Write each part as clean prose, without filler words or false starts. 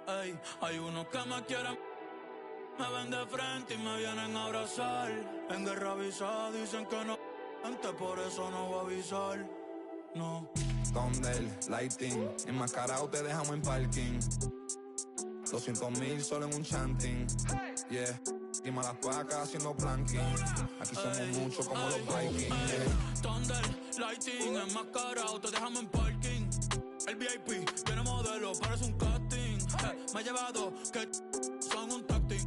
Ey, hay unos que me quieren, me ven de frente y me vienen a abrazar. En guerra avisada dicen que no, antes por eso no voy a avisar. No. Thunder, lighting, enmascarado te dejamos en parking. 200,000 solo en un chanting. Yeah, quema las placas haciendo planking. Aquí somos muchos como los Vikings. Yeah. Thunder, lighting, enmascarado te dejamos en parking. El VIP tiene modelo, parece un casting. Me ha llevado que son un tactic.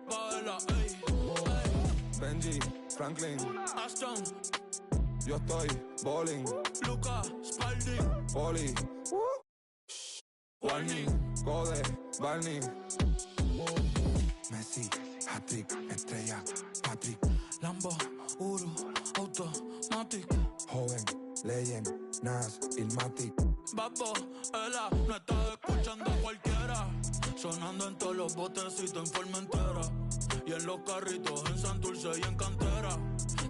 Baila, ey, ey. Benji, Franklin, Aston, yo estoy bowling. Luca, Spalding, Poli, Warning, Code, Barney, Messi, hat-trick, estrella, Patrick, Lambo, Uru, Automatic, joven, legend, Nas, Ilmatic. Babo, Ela, no estás escuchando a cualquiera. Sonando en todos los botecitos en forma entera. Y en los carritos, en Santurce y en Cantera.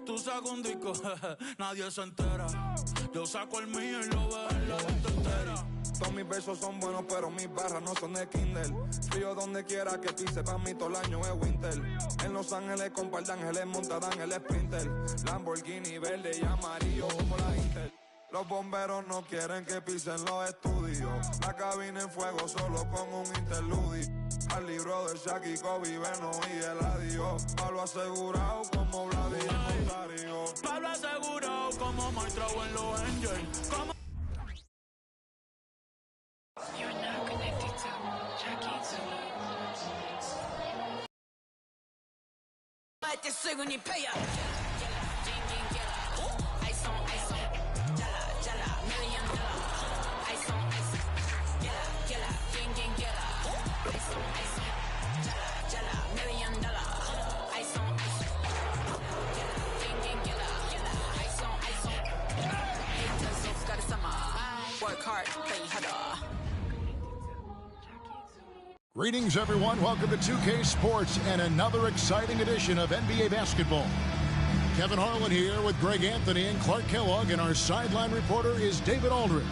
Tú sacas un disco, jeje, nadie se entera. Yo saco el mío y lo veo en la venta entera. Todos mis versos son buenos, pero mis barras no son de Kindle. Frío donde quiera que pise, pa' mí todo el año es winter. En Los Ángeles con par de ángeles montadan el Sprinter. Lamborghini verde y amarillo como la Inter. Los bomberos no quieren que pisen los estudios. La cabina en fuego solo con un interludio. Al libro de Shaq y Kobe, Beno y Eladio. Pablo asegurado como Vladi y Rosario. Pablo asegurado como Maestro en los Angels. Como You're now connected to Jackie Zulu. Este soy ni paya. Ice on, jala, jala, $1 million. Ice on, jala, gang, Ice on, jala, jala, $1 million. Ice on, gang, Ice on. Haters of got a summer. Work hard, play harder. Greetings, everyone. Welcome to 2K Sports and another exciting edition of NBA basketball. Kevin Harlan here with Greg Anthony and Clark Kellogg, and our sideline reporter is David Aldridge.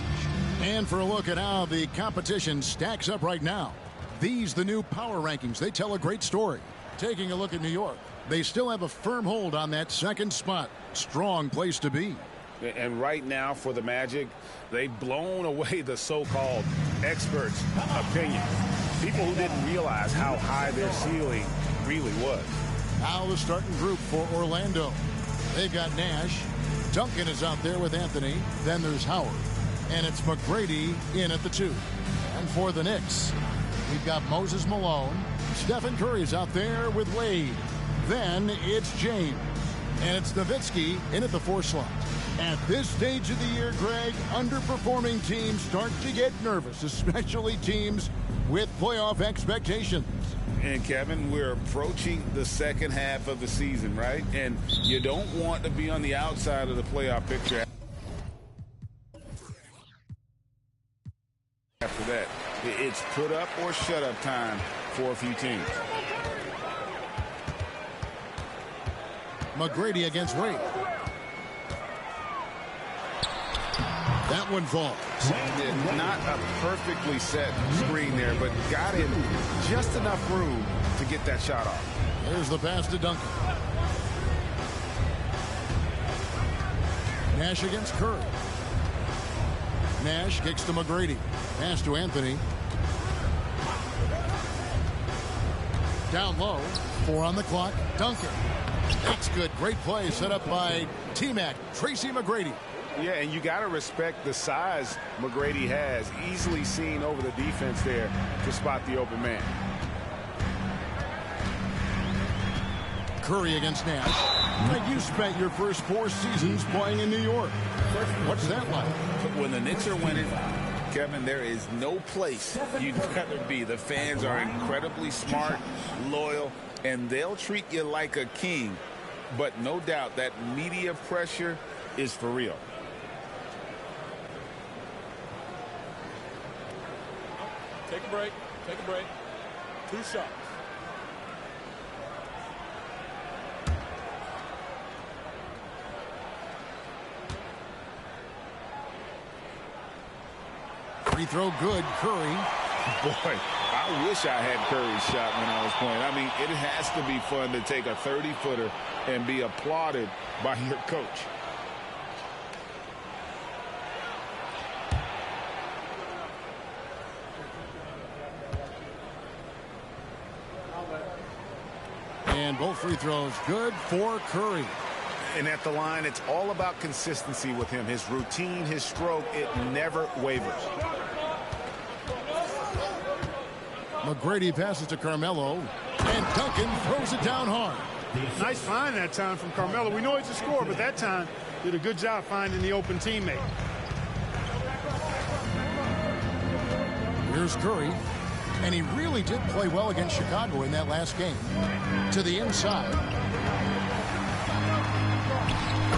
And for a look at how the competition stacks up right now, these the new power rankings. They tell a great story. Taking a look at New York, they still have a firm hold on that second spot. Strong place to be. And right now for the Magic, they've blown away the so-called experts' opinion. People who didn't realize how high their ceiling really was. Now the starting group for Orlando. They've got Nash. Duncan is out there with Anthony. Then there's Howard. And it's McGrady in at the 2. And for the Knicks, we've got Moses Malone. Stephen Curry's out there with Wade. Then it's James. And it's Nowitzki in at the 4 slot. At this stage of the year, Greg, underperforming teams start to get nervous, especially teams with playoff expectations. And Kevin, we're approaching the second half of the season, right? And you don't want to be on the outside of the playoff picture after that. It's put up or shut up time for a few teams. McGrady against Wade. That one falls. Not a perfectly set screen there, but got in just enough room to get that shot off. There's the pass to Duncan. Nash against Curry. Nash kicks to McGrady. Pass to Anthony. Down low. 4 on the clock. Duncan. That's good. Great play set up by T-Mac. Tracy McGrady. Yeah, and you got to respect the size McGrady has. Easily seen over the defense there to spot the open man. Curry against Nash. Greg, you spent your first 4 seasons playing in New York. What's that like? When the Knicks are winning, Kevin, there is no place you'd rather be. The fans are incredibly smart, loyal, and they'll treat you like a king. But no doubt that media pressure is for real. Take a break. 2 shots. Free throw good. Curry. Boy, I wish I had Curry's shot when I was playing. I mean, it has to be fun to take a 30-footer and be applauded by your coach. And both free throws good for Curry. And at the line, it's all about consistency with him. His routine, his stroke, it never wavers. McGrady passes to Carmelo, and Duncan throws it down hard. Nice find that time from Carmelo. We know he's a scorer, but that time did a good job finding the open teammate. Here's Curry, and he really did play well against Chicago in that last game. To the inside.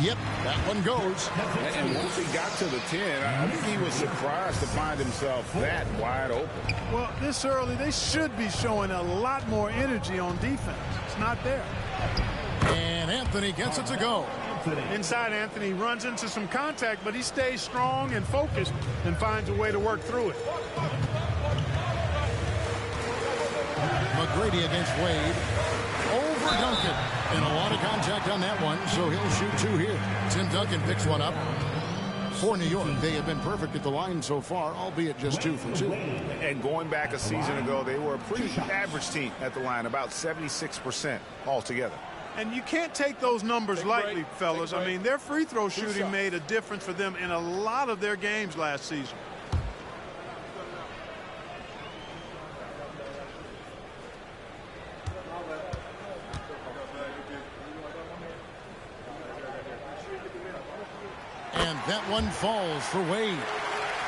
Yep, that one goes. And once he got to the 10, I think he was surprised to find himself that wide open. Well, this early, they should be showing a lot more energy on defense. It's not there. And Anthony gets it to go. Inside, Anthony runs into some contact, but he stays strong and focused and finds a way to work through it. McGrady against Wade. Over Duncan. And a lot of contact on that one, so he'll shoot two here. Tim Duncan picks one up. For New York, they have been perfect at the line so far, albeit just 2 for 2. And going back a season ago, they were a pretty average team at the line, about 76% altogether. And you can't take those numbers lightly, fellas. I mean, their free throw shooting made a difference for them in a lot of their games last season. And that one falls for Wade.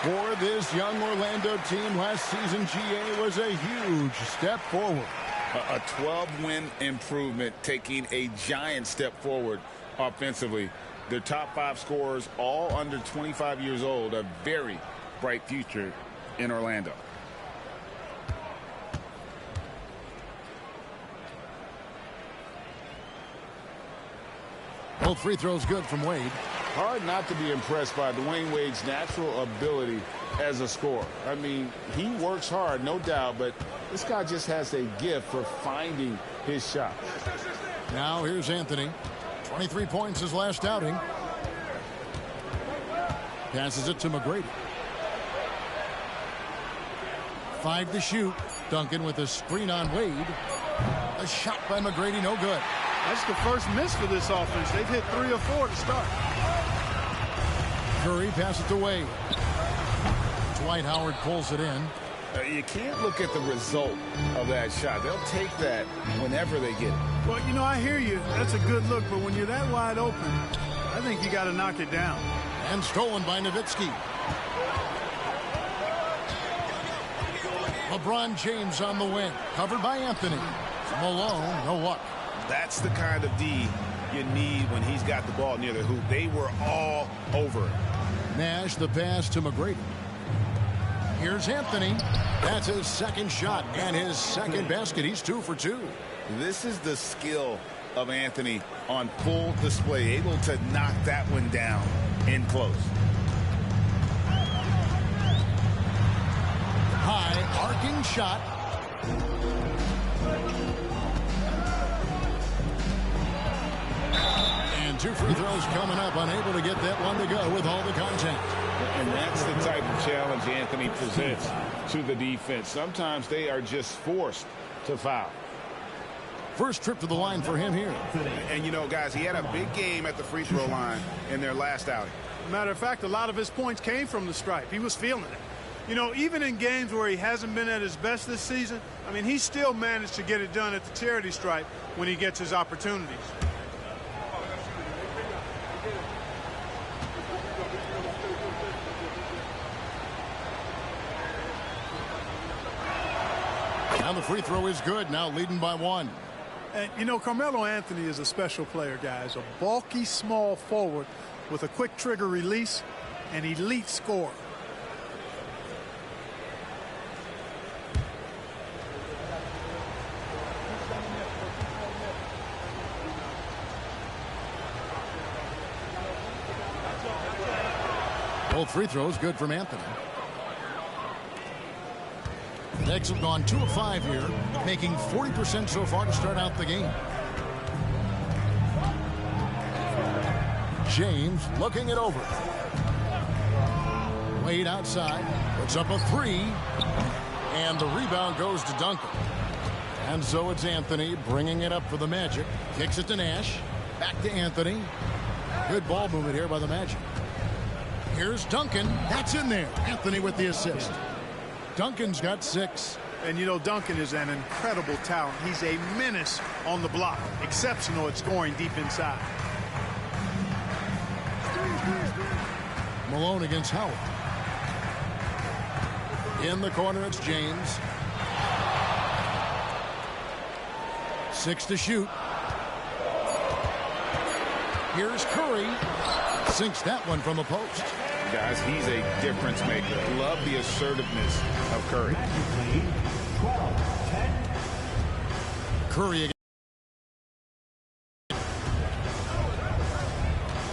For this young Orlando team, last season GA was a huge step forward. A 12-win improvement, taking a giant step forward offensively. Their top 5 scorers, all under 25 years old, a very bright future in Orlando. Both free throws good from Wade. Hard not to be impressed by Dwayne Wade's natural ability as a scorer. I mean, he works hard, no doubt, but this guy just has a gift for finding his shot. Now here's Anthony. 23 points his last outing. Passes it to McGrady. 5 to shoot. Duncan with a screen on Wade. A shot by McGrady, no good. That's the first miss for this offense. They've hit 3 or 4 to start. Curry passes to Wade. Dwight Howard pulls it in. You can't look at the result of that shot. They'll take that whenever they get it. Well, you know, I hear you. That's a good look, but when you're that wide open, I think you got to knock it down. And stolen by Nowitzki. LeBron James on the wing. Covered by Anthony. Malone, no luck. That's the kind of D you need when he's got the ball near the hoop. They were all over it. Nash the pass to McGrady. Here's Anthony. That's his second shot and his second basket. He's 2 for 2. This is the skill of Anthony on full display, able to knock that one down in close. High arcing shot. And 2 free throws coming up, unable to get that one to go with all the contact. And that's the type of challenge Anthony presents to the defense. Sometimes they are just forced to foul. First trip to the line for him here. And, you know, guys, he had a big game at the free throw line in their last outing. Matter of fact, a lot of his points came from the stripe. He was feeling it. You know, even in games where he hasn't been at his best this season, I mean, he still managed to get it done at the charity stripe when he gets his opportunities. Now the free throw is good, now leading by 1. And, you know, Carmelo Anthony is a special player, guys. A bulky, small forward with a quick trigger release, an elite scorer. Both free throws good from Anthony. Knicks have gone 2 of 5 here, making 40% so far to start out the game. James looking it over. Wade outside, puts up a 3, and the rebound goes to Duncan. And so it's Anthony bringing it up for the Magic. Kicks it to Nash. Back to Anthony. Good ball movement here by the Magic. Here's Duncan. That's in there. Anthony with the assist. Duncan's got 6. And you know, Duncan is an incredible talent. He's a menace on the block. Exceptional at scoring deep inside. Malone against Howard. In the corner, it's James. 6 to shoot. Here's Curry. Sinks that one from the post. Guys, he's a difference maker. Love the assertiveness of Curry. Curry again.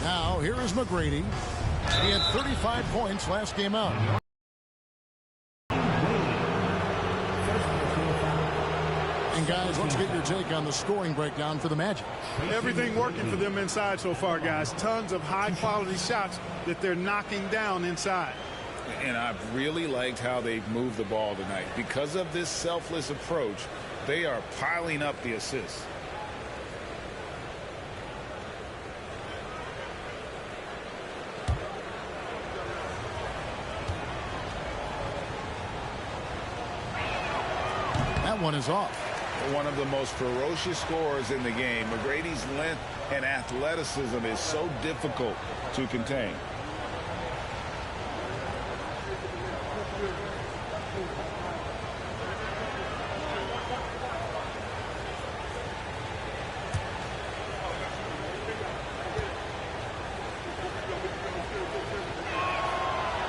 Now, here is McGrady. He had 35 points last game out. And guys, let's get your take on the scoring breakdown for the Magic. Everything working for them inside so far, guys. Tons of high-quality shots that they're knocking down inside. And I've really liked how they've moved the ball tonight. Because of this selfless approach, they are piling up the assists. That one is off. One of the most ferocious scorers in the game. McGrady's length and athleticism is so difficult to contain.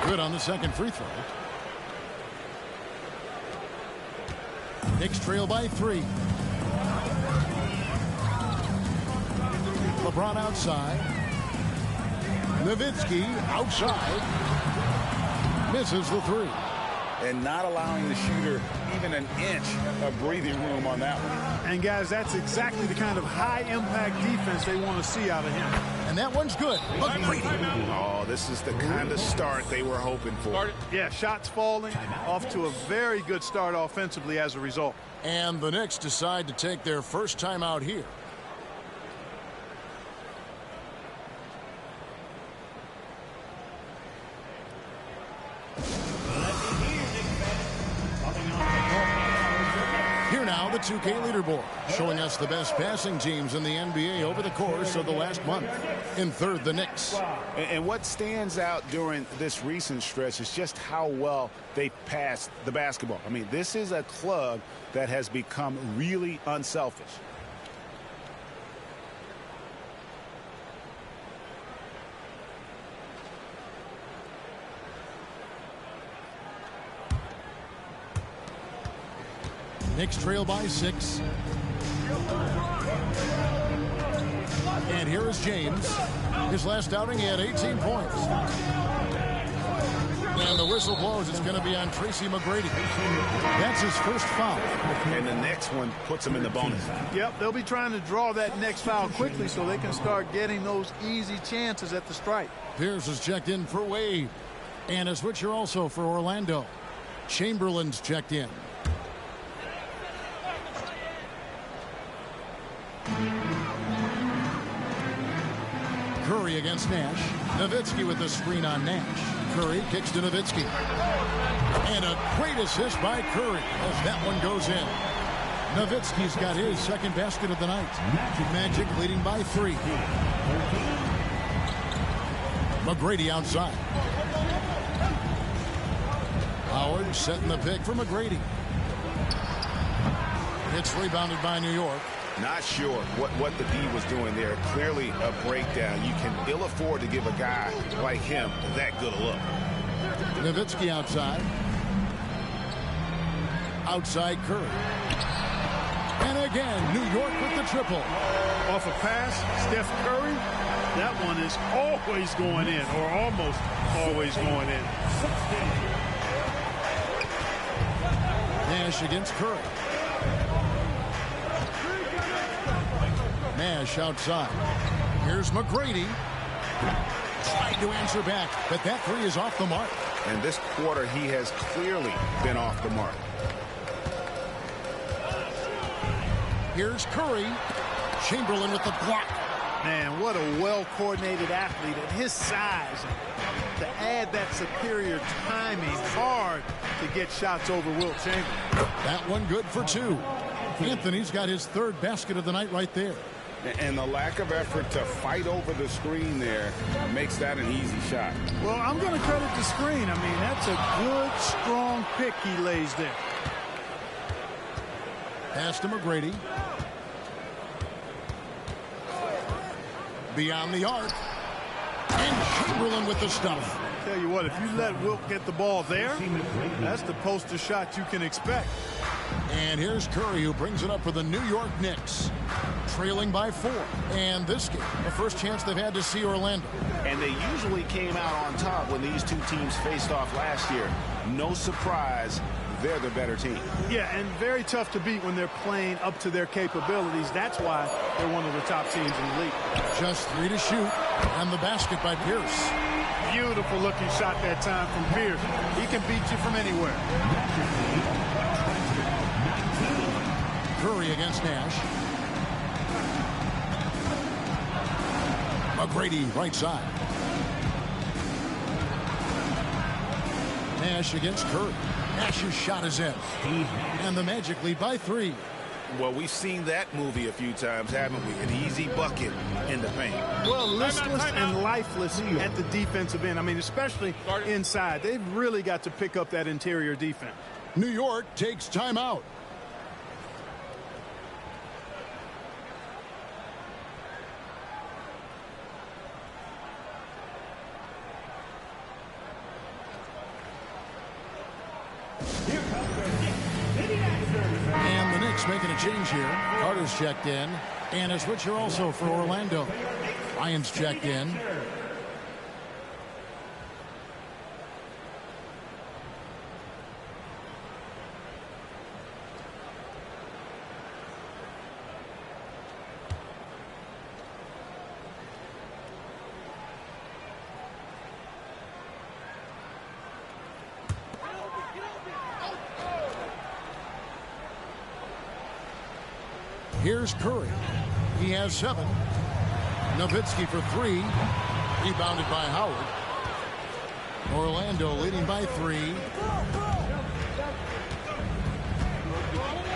Good on the second free throw. Knicks trail by 3. LeBron outside. Nowitzki outside. Misses the 3. And not allowing the shooter even an inch of breathing room on that one. And guys, that's exactly the kind of high-impact defense they want to see out of him. And that one's good. Oh, this is the kind of start they were hoping for. Yeah, shots falling, off to a very good start offensively as a result. And the Knicks decide to take their first time out here. Here now, the 2K leaderboard, showing us the best passing teams in the NBA over the course of the last month. In third, the Knicks. And what stands out during this recent stretch is just how well they passed the basketball. I mean, this is a club that has become really unselfish. Knicks trail by 6. And here is James. His last outing, he had 18 points. And the whistle blows. It's going to be on Tracy McGrady. That's his first foul. And the next one puts him in the bonus. Yep, they'll be trying to draw that next foul quickly so they can start getting those easy chances at the stripe. Pierce is checked in for Wade. And a switcher also for Orlando. Chamberlain's checked in. Curry against Nash. Nowitzki with the screen on Nash. Curry kicks to Nowitzki. And a great assist by Curry as that one goes in. Nowitzki's got his second basket of the night. Magic leading by 3. McGrady outside. Howard setting the pick for McGrady. It's rebounded by New York. Not sure what the D was doing there. Clearly a breakdown. You can ill afford to give a guy like him that good a look. Nowitzki outside. Outside Curry. And again, New York with the triple. Off a pass, Steph Curry. That one is always going in, or almost always going in. Nash against Curry. Nash outside. Here's McGrady. Tried to answer back, but that three is off the mark. And this quarter, he has clearly been off the mark. Here's Curry. Chamberlain with the block. Man, what a well-coordinated athlete at his size. To add that superior timing, hard to get shots over Wilt Chamberlain. That one good for two. Anthony's got his third basket of the night right there. And the lack of effort to fight over the screen there makes that an easy shot. Well, I'm going to credit the screen. I mean, that's a good, strong pick he lays there. Pass to McGrady. Beyond the arc. And Chamberlain with the stuff. Tell you what, if you let Wilt get the ball there, that's the poster shot you can expect. And here's Curry, who brings it up for the New York Knicks. Trailing by 4. And this game, the first chance they've had to see Orlando. And they usually came out on top when these two teams faced off last year. No surprise, they're the better team. Yeah, and very tough to beat when they're playing up to their capabilities. That's why they're one of the top teams in the league. Just 3 to shoot. And the basket by Pierce. Beautiful looking shot that time from Pierce. He can beat you from anywhere. Curry against Nash. McGrady right side. Nash against Curry. Nash's shot is in. And the Magic lead by 3. Well, we've seen that movie a few times, haven't we? An easy bucket in the paint. Well, listless and lifeless at the defensive end. I mean, especially inside. They've really got to pick up that interior defense. New York takes timeout. And the Knicks making a change here. Carter's checked in. And a switcher also for Orlando. Ryan's checked in. Here's Curry. He has 7. Nowitzki for 3. Rebounded by Howard. Orlando leading by 3.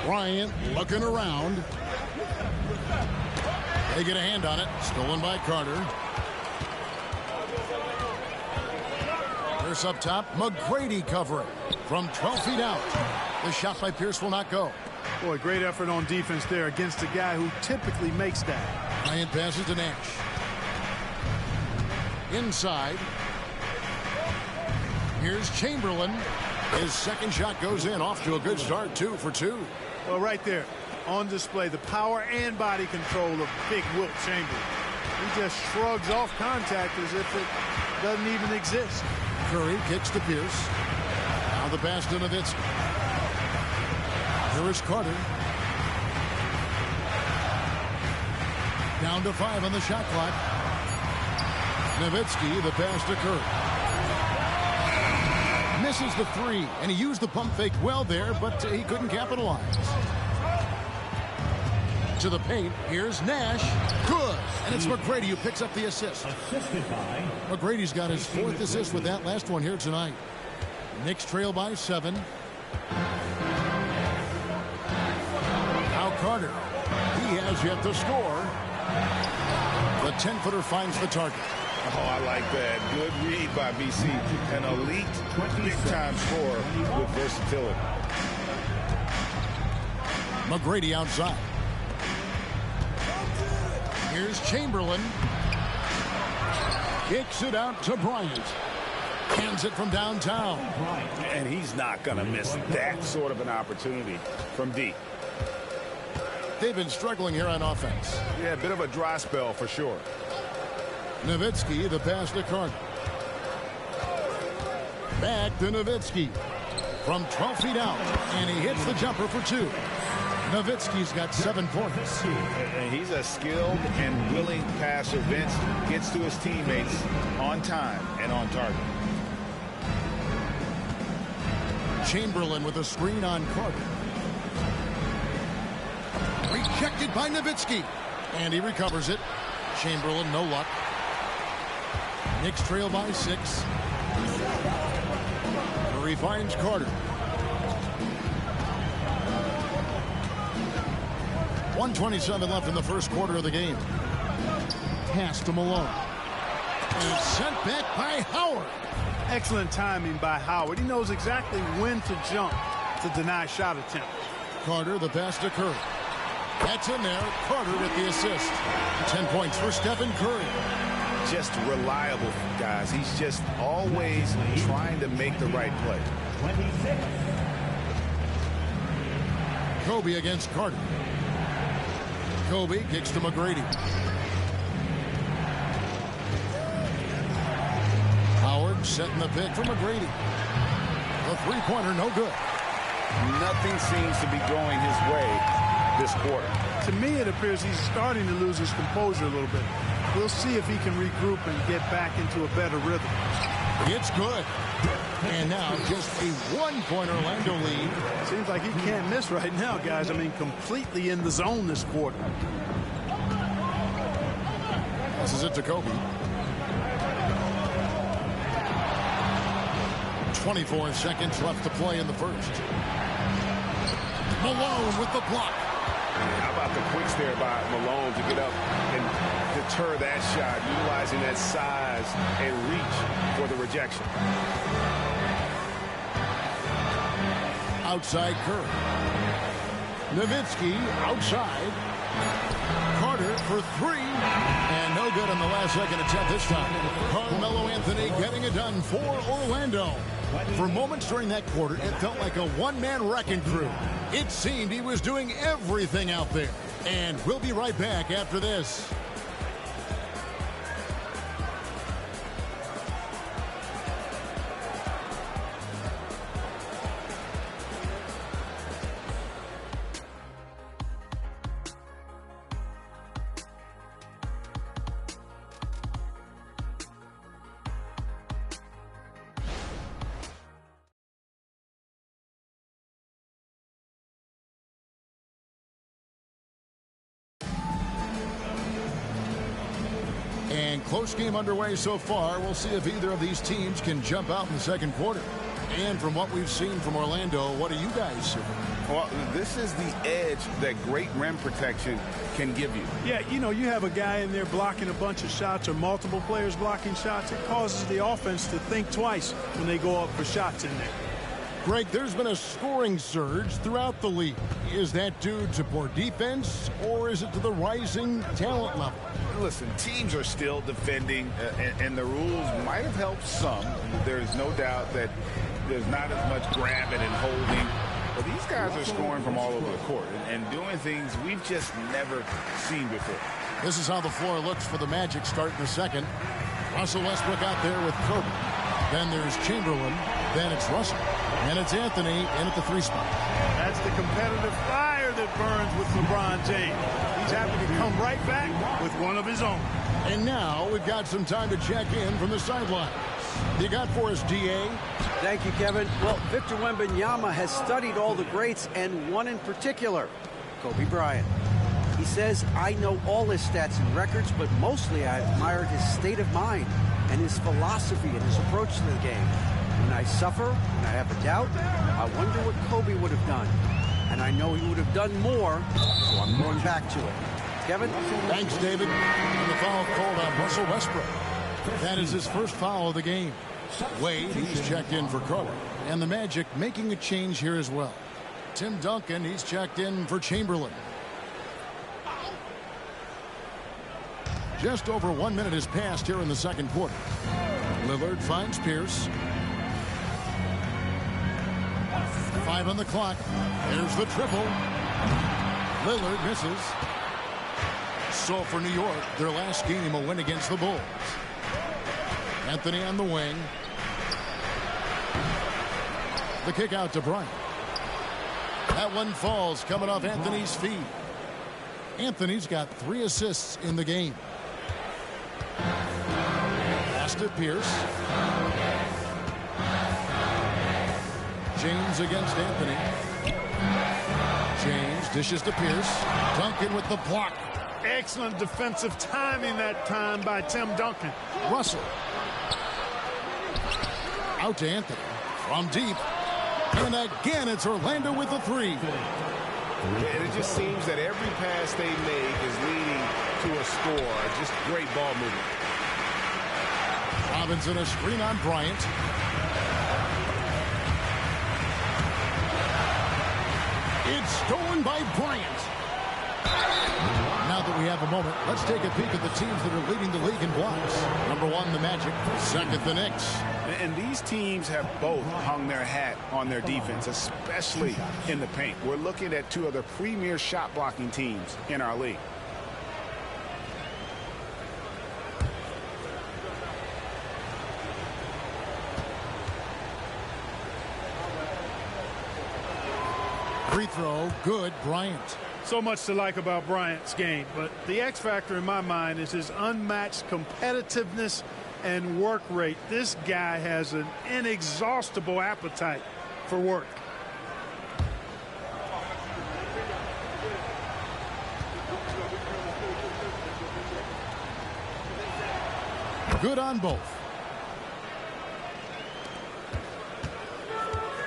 Bryant looking around. They get a hand on it. Stolen by Carter. Pierce up top. McGrady covering from 12 feet out. The shot by Pierce will not go. Boy, great effort on defense there against a guy who typically makes that. Bryant passes to Nash. Inside. Here's Chamberlain. His second shot goes in. Off to a good start. 2 for 2. Well, right there on display, the power and body control of big Wilt Chamberlain. He just shrugs off contact as if it doesn't even exist. Curry kicks to Pierce. Now the pass to Nowitzki. Here is Carter. Down to 5 on the shot clock. Nowitzki, the pass to Curry. Misses the 3, and he used the pump fake well there, but he couldn't capitalize. To the paint, here's Nash. Good, and it's McGrady who picks up the assist. McGrady's got his 4th assist with that last one here tonight. Knicks trail by 7. Now Carter. He has yet to score. The 10-footer finds the target. Oh, I like that. Good read by BC. An elite, big-time scorer with versatility. McGrady outside. Here's Chamberlain. Kicks it out to Bryant. Hands it from downtown. And he's not going to miss that sort of an opportunity from deep. They've been struggling here on offense. Yeah, a bit of a dry spell for sure. Nowitzki, the pass to Carter. Back to Nowitzki. from 12 feet out, and he hits the jumper for 2. Nowitzki's got 7 points. And he's a skilled and willing passer. Vince gets to his teammates on time and on target. Chamberlain with a screen on Carter. Rejected by Nowitzki. And he recovers it. Chamberlain, no luck. Knicks trail by 6. Murray finds Carter. 1:27 left in the first quarter of the game. Pass to Malone. And sent back by Howard. Excellent timing by Howard. He knows exactly when to jump to deny shot attempt. Carter, the pass to Curry. That's in there. Carter with the assist. 10 points for Stephen Curry. Just reliable, guys. He's just always trying to make the right play. Kobe against Carter. Kobe kicks to McGrady. Howard setting the pick for McGrady. The three-pointer, no good. Nothing seems to be going his way this quarter. To me, it appears he's starting to lose his composure a little bit. We'll see if he can regroup and get back into a better rhythm. It's good. And now just a 1-point Orlando lead. Seems like he can't miss right now, guys. I mean, completely in the zone this quarter. Passes it to Kobe. 24 seconds left to play in the first. Malone with the block. How about the quicks there by Malone to get up and deter that shot, utilizing that size and reach for the rejection. Outside Curry. Nowitzki outside. Carter for 3. And no good on the last second attempt this time. Carmelo Anthony getting it done for Orlando. For moments during that quarter, it felt like a one-man wrecking crew. It seemed he was doing everything out there. And we'll be right back after this. And close game underway so far. We'll see if either of these teams can jump out in the second quarter. And from what we've seen from Orlando, what do you guys see? Well, this is the edge that great rim protection can give you. Yeah, you know, you have a guy in there blocking a bunch of shots or multiple players blocking shots. It causes the offense to think twice when they go up for shots in there. Greg, there's been a scoring surge throughout the league. Is that due to poor defense, or is it to the rising talent level? Listen, teams are still defending, and the rules might have helped some. There's no doubt that there's not as much grabbing and holding. But these guys are scoring from all over the court and doing things we've just never seen before. This is how the floor looks for the Magic start in the second. Russell Westbrook out there with Kobe. Then there's Chamberlain. Then it's Russell. And it's Anthony in at the 3 spot. That's the competitive fire that burns with LeBron James. He's happy to come right back with one of his own. And now we've got some time to check in from the sidelines. You got for us, D.A.? Thank you, Kevin. Well, Victor Wembanyama has studied all the greats and one in particular, Kobe Bryant. He says, I know all his stats and records, but mostly I admired his state of mind and his philosophy and his approach to the game. When I suffer, when I have a doubt, I wonder what Kobe would have done. And I know he would have done more, so I'm going back to it. Kevin? Thanks, David. And the foul called on Russell Westbrook. That is his first foul of the game. Wade, he's checked in for Carter. And the Magic making a change here as well. Tim Duncan, he's checked in for Chamberlain. Just over 1 minute has passed here in the second quarter. Lillard finds Pierce. 5 on the clock. There's the triple. Lillard misses. So for New York, their last game a win against the Bulls. Anthony on the wing. The kick out to Bryant. That one falls coming off Anthony's feet. Anthony's got 3 assists in the game. Pass to Pierce. James against Anthony. James dishes to Pierce. Duncan with the block. Excellent defensive timing that time by Tim Duncan. Russell. Out to Anthony. From deep. And again, it's Orlando with the 3. And it just seems that every pass they make is leading to a score. Just great ball movement. Robinson a screen on Bryant. It's stolen by Bryant. Now that we have a moment, let's take a peek at the teams that are leading the league in blocks. Number 1, the Magic. Second, the Knicks. And these teams have both hung their hat on their defense, especially in the paint. We're looking at 2 of the premier shot blocking teams in our league. Free throw, good, Bryant. So much to like about Bryant's game, but the X factor in my mind is his unmatched competitiveness and work rate. This guy has an inexhaustible appetite for work. Good on both.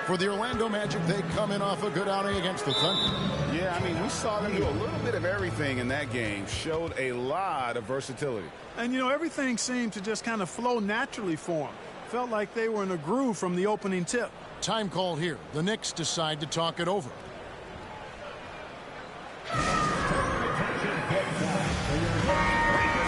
For the Orlando Magic, they come in off a good outing against the Thunder. Yeah, I mean, we saw them do a little bit of everything in that game. Showed a lot of versatility. And, you know, everything seemed to just kind of flow naturally for them. Felt like they were in a groove from the opening tip. Time call here. The Knicks decide to talk it over.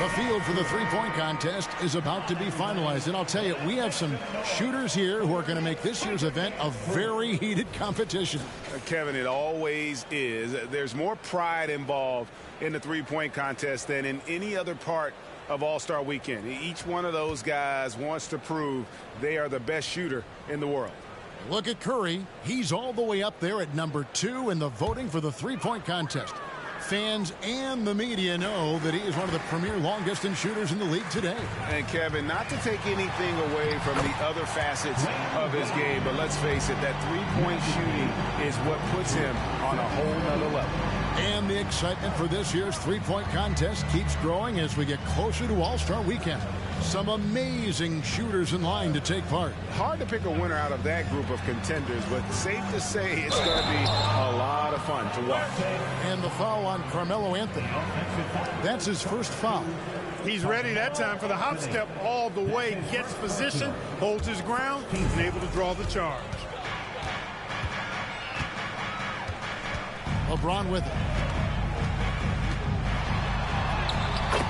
The field for the three-point contest is about to be finalized. And I'll tell you, we have some shooters here who are going to make this year's event a very heated competition. Kevin, it always is. There's more pride involved in the three-point contest than in any other part of All-Star Weekend. Each one of those guys wants to prove they are the best shooter in the world. Look at Curry. He's all the way up there at number 2 in the voting for the three-point contest. Fans and the media know that he is one of the premier long-distance shooters in the league today. And, Kevin, not to take anything away from the other facets of his game, but let's face it, that three-point shooting is what puts him on a whole nother level. And the excitement for this year's three-point contest keeps growing as we get closer to All-Star Weekend. Some amazing shooters in line to take part. Hard to pick a winner out of that group of contenders, but safe to say it's going to be a lot of fun to watch. And the foul on Carmelo Anthony. That's his first foul. He's ready that time for the hop step all the way. Gets position, holds his ground, and able to draw the charge. LeBron with it.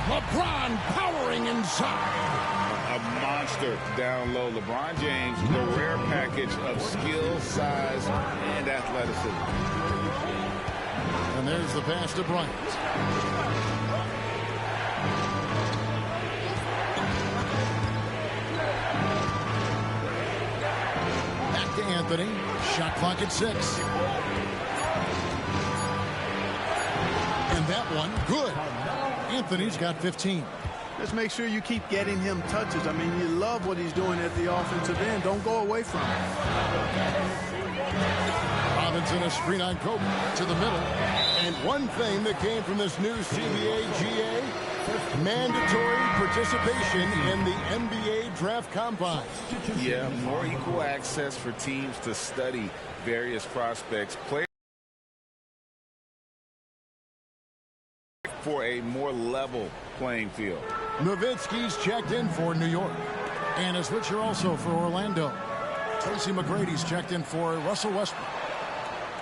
LeBron powering inside. A monster down low. LeBron James, the rare package of skill, size, and athleticism. And there's the pass to Bryant. Back to Anthony. Shot clock at 6. And that one, good. Anthony's got 15. Just make sure you keep getting him touches. I mean, you love what he's doing at the offensive end. Don't go away from him. Robinson a screen on Kobe to the middle. And one thing that came from this new CBA GA, mandatory participation in the NBA Draft Combine. Yeah, more equal access for teams to study various prospects. Players for a more level playing field. Nowitzki's checked in for New York. And a switcher also for Orlando. Tracy McGrady's checked in for Russell Westbrook.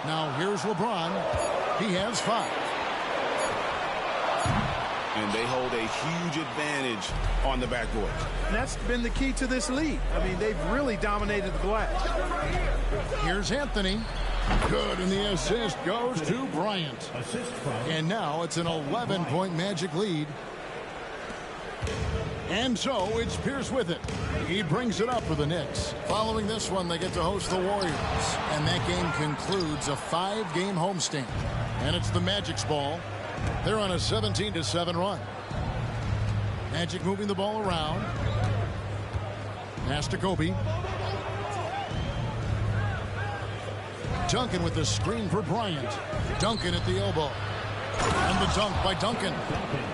Now here's LeBron. He has 5. And they hold a huge advantage on the backboard. And that's been the key to this league. I mean, they've really dominated the glass. Here's Anthony. Good, and the assist goes to Bryant. And now it's an 11-point Magic lead. And so it's Pierce with it. He brings it up for the Knicks. Following this one, they get to host the Warriors. And that game concludes a 5-game homestand. And it's the Magic's ball. They're on a 17-7 run. Magic moving the ball around. Pass to Kobe. Duncan with the screen for Bryant. Duncan at the elbow. And the dunk by Duncan.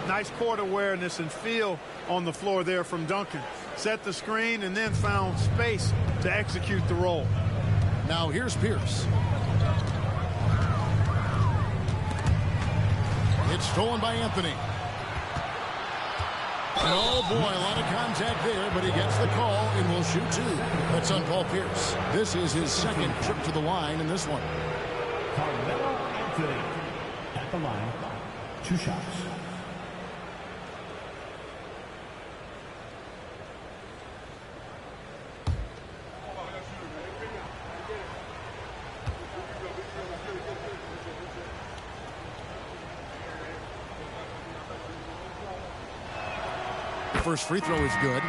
Nice court awareness and feel on the floor there from Duncan. Set the screen and then found space to execute the roll. Now here's Pierce. It's stolen by Anthony. And oh boy, a lot of contact there, but he gets the call and will shoot 2. That's on Paul Pierce. This is his second trip to the line in this one. Carmelo Anthony at the line. 2 shots. First free throw is good.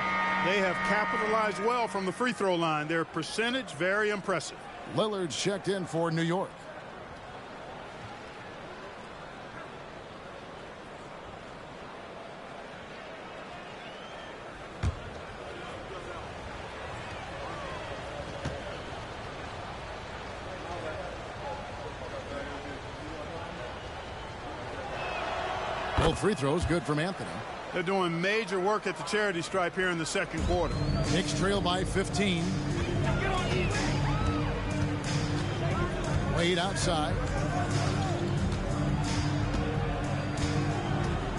They have capitalized well from the free throw line. Their percentage very impressive. Lillard's checked in for New York. Both free throws good from Anthony. They're doing major work at the charity stripe here in the second quarter. Knicks trail by 15. Wade outside.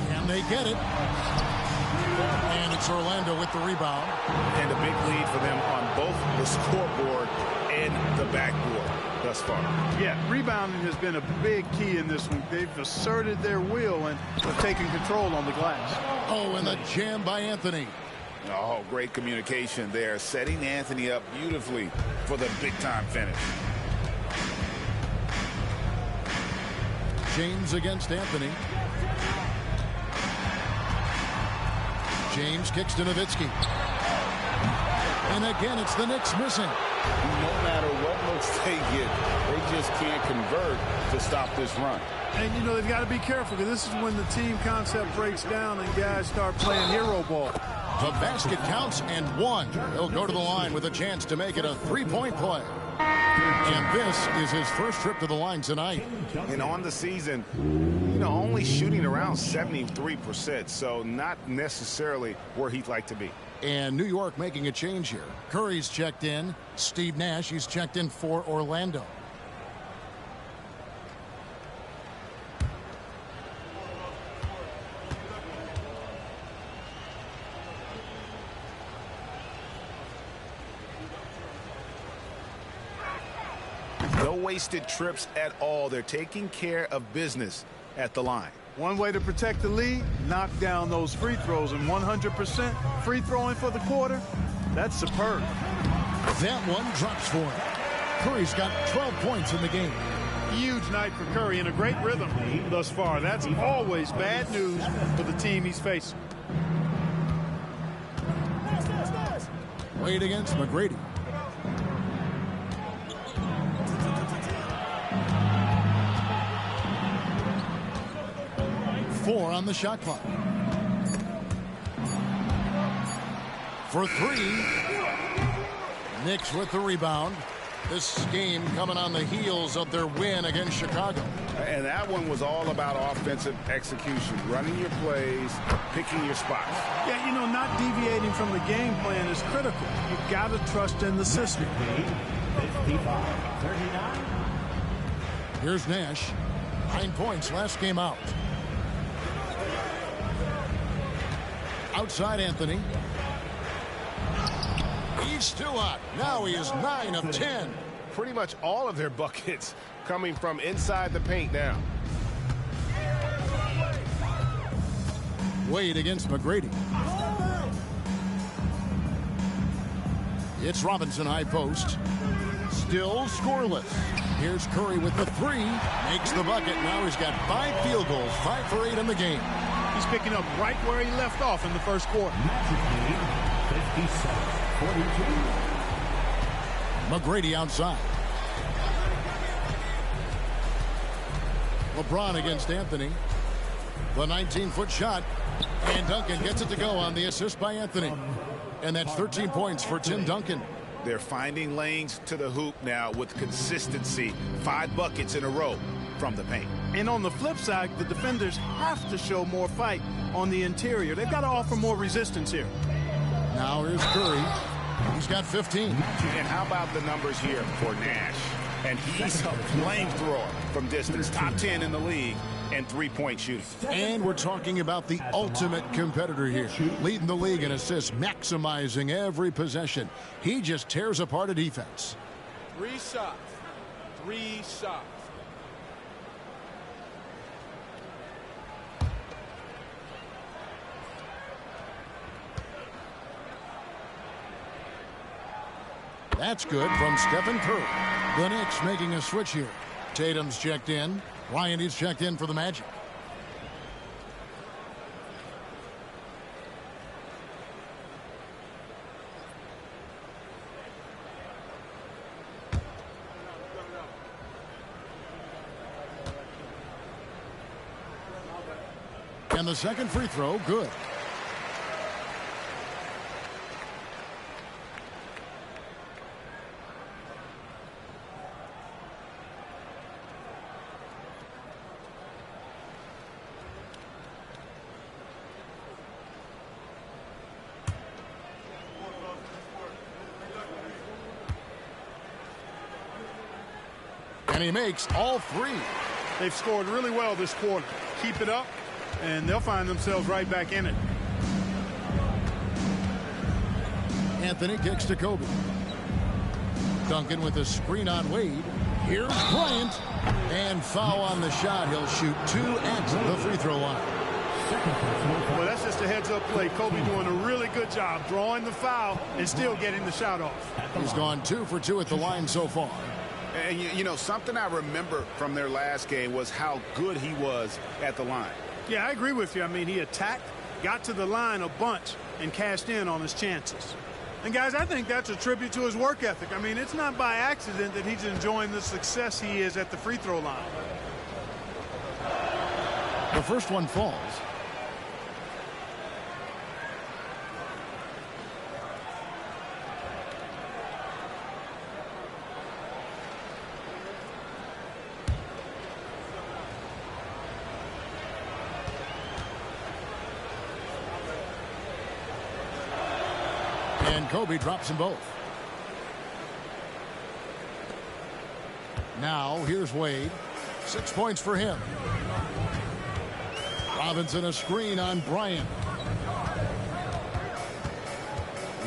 Can they get it? And it's Orlando with the rebound. And a big lead for them on both the scoreboard and the backboard thus far. Yeah, rebounding has been a big key in this one. They've asserted their will and have taken control on the glass. Oh, and the jam by Anthony. Oh, great communication there, setting Anthony up beautifully for the big-time finish. James against Anthony. James kicks to Nowitzki. And again, it's the Knicks missing. No matter what looks they get, they just can't convert to stop this run. And, you know, they've got to be careful because this is when the team concept breaks down and guys start playing hero ball. The basket counts and 1. He'll go to the line with a chance to make it a 3-point play. And this is his first trip to the line tonight. And on the season, you know, only shooting around 73%, so not necessarily where he'd like to be. And New York making a change here. Curry's checked in. Steve Nash, he's checked in for Orlando. No wasted trips at all. They're taking care of business at the line. One way to protect the lead, knock down those free throws, and 100% free throwing for the quarter, that's superb. That one drops for him. Curry's got 12 points in the game. Huge night for Curry and a great rhythm thus far. That's always bad news for the team he's facing. Wade against McGrady. Four on the shot clock. For 3. Knicks with the rebound. This game coming on the heels of their win against Chicago. And that one was all about offensive execution, running your plays, picking your spots. Yeah, you know, not deviating from the game plan is critical. You've got to trust in the system. 55-39. Here's Nash. 9 points last game out. Outside Anthony. He's still hot. Now he is 9 of 10. Pretty much all of their buckets coming from inside the paint now. Wade against McGrady. It's Robinson high post. Still scoreless. Here's Curry with the 3. Makes the bucket. Now he's got 5 field goals. 5 for 8 in the game. He's picking up right where he left off in the first quarter. Magic lead, 57-42. McGrady outside. LeBron against Anthony. The 19-foot shot. And Duncan gets it to go on the assist by Anthony. And that's 13 points for Tim Duncan. They're finding lanes to the hoop now with consistency. 5 buckets in a row from the paint. And on the flip side, the defenders have to show more fight on the interior. They've got to offer more resistance here. Now here's Curry. He's got 15. And how about the numbers here for Nash? And he's a flamethrower from distance. Top 10 in the league and three-point shooting. And we're talking about the ultimate competitor here. Leading the league in assists, maximizing every possession. He just tears apart a defense. 3 shots. 3 shots. That's good from Stephen Curry. The Knicks making a switch here. Tatum's checked in. Ryan is checked in for the Magic. And the second free throw, good. And he makes all 3. They've scored really well this quarter. Keep it up, and they'll find themselves right back in it. Anthony kicks to Kobe. Duncan with a screen on Wade. Here's Bryant. And foul on the shot. He'll shoot 2 at the free throw line. Well, that's just a heads-up play. Kobe doing a really good job drawing the foul and still getting the shot off. He's gone 2 for 2 at the line so far. And, you know, something I remember from their last game was how good he was at the line. Yeah, I agree with you. I mean, he attacked, got to the line a bunch, and cashed in on his chances. And, guys, I think that's a tribute to his work ethic. I mean, it's not by accident that he's enjoying the success he is at the free throw line. The first one falls. And Kobe drops them both. Now here's Wade. 6 points for him. Robinson a screen on Bryant.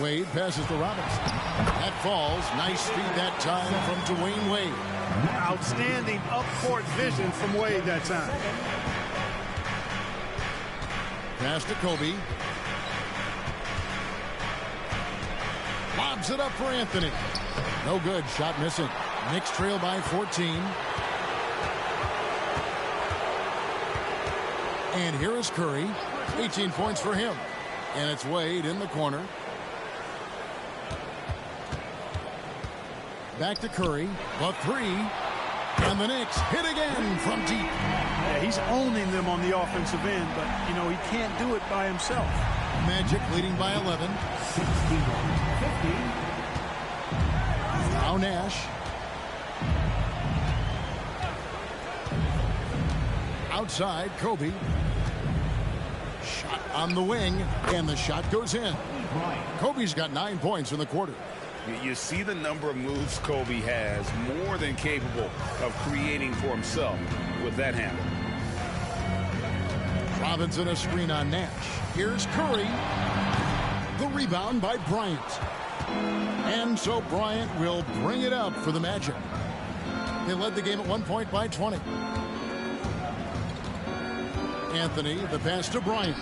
Wade passes to Robinson. That falls. Nice feed that time from Dwayne Wade. Outstanding up-court vision from Wade that time. Pass to Kobe. Lobs it up for Anthony. No good. Shot missing. Knicks trail by 14. And here is Curry. 18 points for him. And it's Wade in the corner. Back to Curry. The 3. And the Knicks hit again from deep. Yeah, he's owning them on the offensive end, but, you know, he can't do it by himself. Magic leading by 11. 61-50. Now Nash. Outside, Kobe. Shot on the wing, and the shot goes in. Kobe's got 9 points in the quarter. You see the number of moves Kobe has, more than capable of creating for himself with that handle. Robinson a screen on Nash. Here's Curry. The rebound by Bryant. And so Bryant will bring it up for the Magic. They led the game at 1 point by 20. Anthony, the pass to Bryant.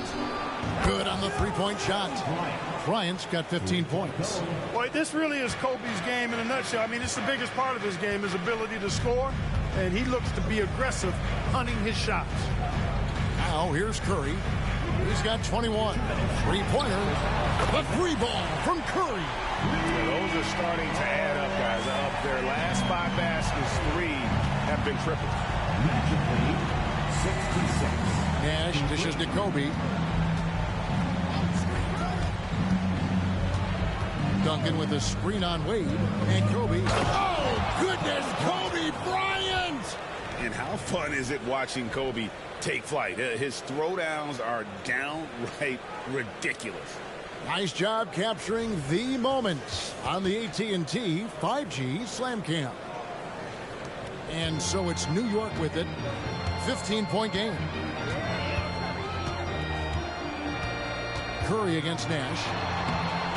Good on the three-point shot. Bryant's got 15 points. Boy, this really is Kobe's game in a nutshell. I mean, it's the biggest part of his game, his ability to score, and he looks to be aggressive, hunting his shots. Now here's Curry. He's got 21. Three-pointer. The three ball from Curry. Those are starting to add up, guys. Of their last 5 baskets, 3 have been triples. Magically, 66. Nash dishes to Kobe. Duncan with a screen on Wade. And Kobe. Oh, goodness, Kobe Bryant! And how fun is it watching Kobe take flight? His throwdowns are downright ridiculous. Nice job capturing the moment on the AT&T 5G Slam Cam. And so it's New York with it. 15-point game. Curry against Nash.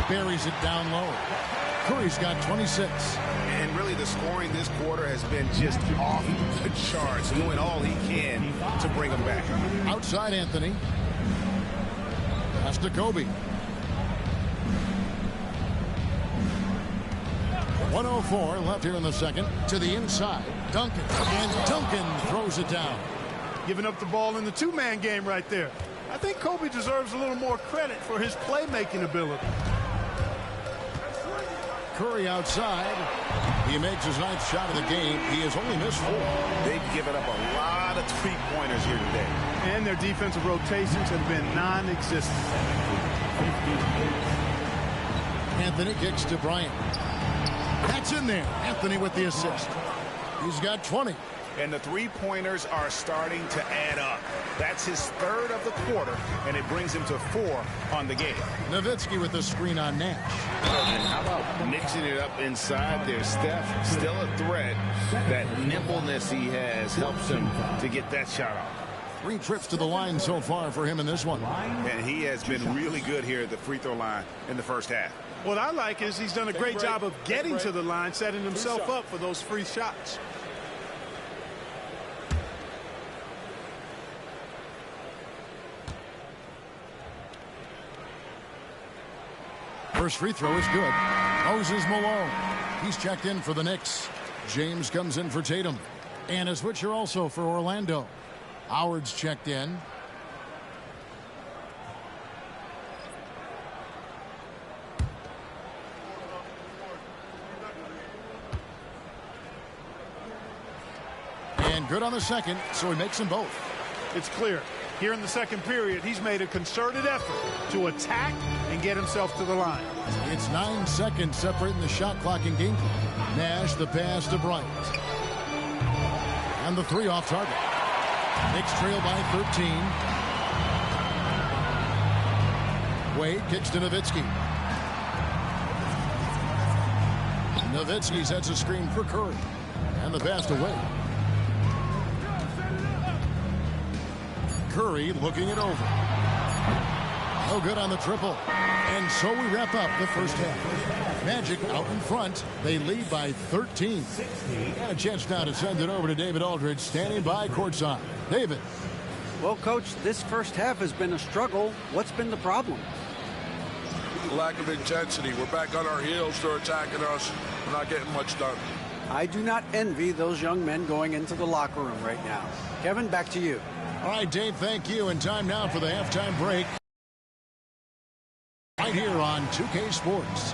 Buries it down low. Curry's got 26. And really the scoring this quarter has been just off the charts, doing all he can to bring them back. Outside Anthony. Pass to Kobe. 1:04 left here in the second. To the inside. Duncan. And Duncan throws it down. Giving up the ball in the two-man game right there. I think Kobe deserves a little more credit for his playmaking ability. Curry outside. He makes his 9th shot of the game. He has only missed 4. They've given up a lot of three-pointers here today. And their defensive rotations have been non-existent. Anthony kicks to Bryant. That's in there. Anthony with the assist. He's got 20. And the three-pointers are starting to add up. That's his 3rd of the quarter, and it brings him to 4 on the game. Nowitzki with the screen on Nash. And how about mixing it up inside there? Steph, still a threat. That nimbleness he has helps him to get that shot off. 3 trips to the line so far for him in this one. And he has been really good here at the free throw line in the first half. What I like is he's done a great job of getting to the line, setting himself up for those free shots. First free throw is good. Moses Malone. He's checked in for the Knicks. James comes in for Tatum. And a switcher also for Orlando. Howard's checked in. And good on the second, so he makes them both. It's clear. Here in the second period, he's made a concerted effort to attack and get himself to the line. It's 9 seconds separating the shot clock and game clock. Nash the pass to Bryant. And the 3 off target. Knicks trail by 13. Wade kicks to Nowitzki. Nowitzki sets a screen for Curry. And the pass to Wade. Curry looking it over. No good on the triple. And so we wrap up the first half. Magic out in front. They lead by 13. And a chance now to send it over to David Aldridge, standing by courtside. David. Well, Coach, this first half has been a struggle. What's been the problem? Lack of intensity. We're back on our heels. They're attacking us. We're not getting much done. I do not envy those young men going into the locker room right now. Kevin, back to you. All right, Dave, thank you. And time now for the halftime break. Right here on 2K Sports.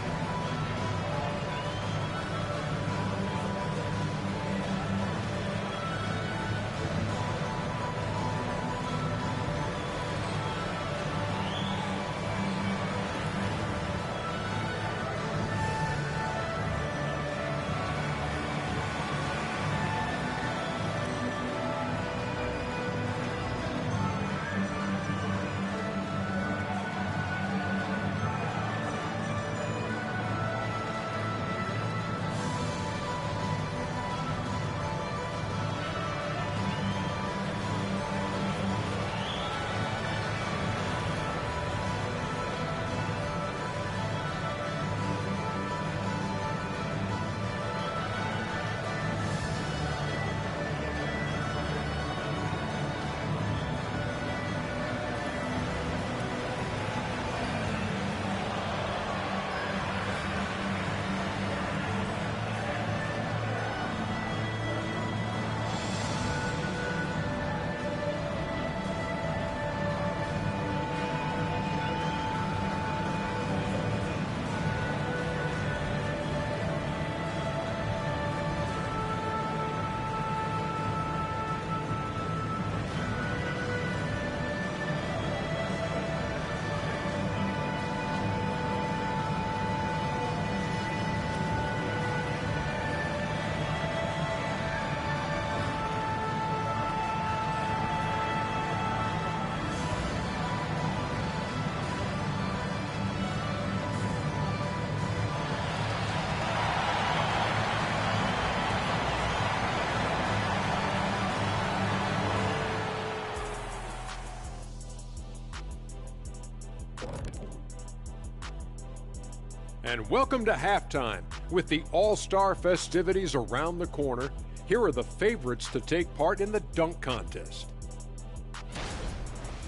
And welcome to halftime. With the All-Star festivities around the corner, here are the favorites to take part in the dunk contest.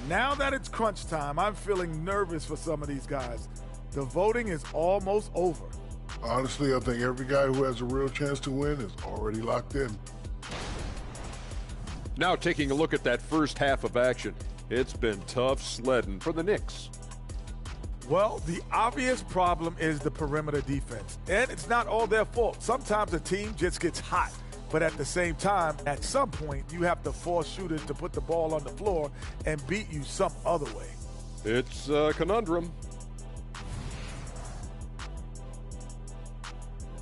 Now that it's crunch time, I'm feeling nervous for some of these guys. The voting is almost over. Honestly, I think every guy who has a real chance to win is already locked in. Now taking a look at that first half of action. It's been tough sledding for the Knicks. Well, the obvious problem is the perimeter defense. And it's not all their fault. Sometimes a team just gets hot. But at the same time, at some point, you have to force shooters to put the ball on the floor and beat you some other way. It's a conundrum.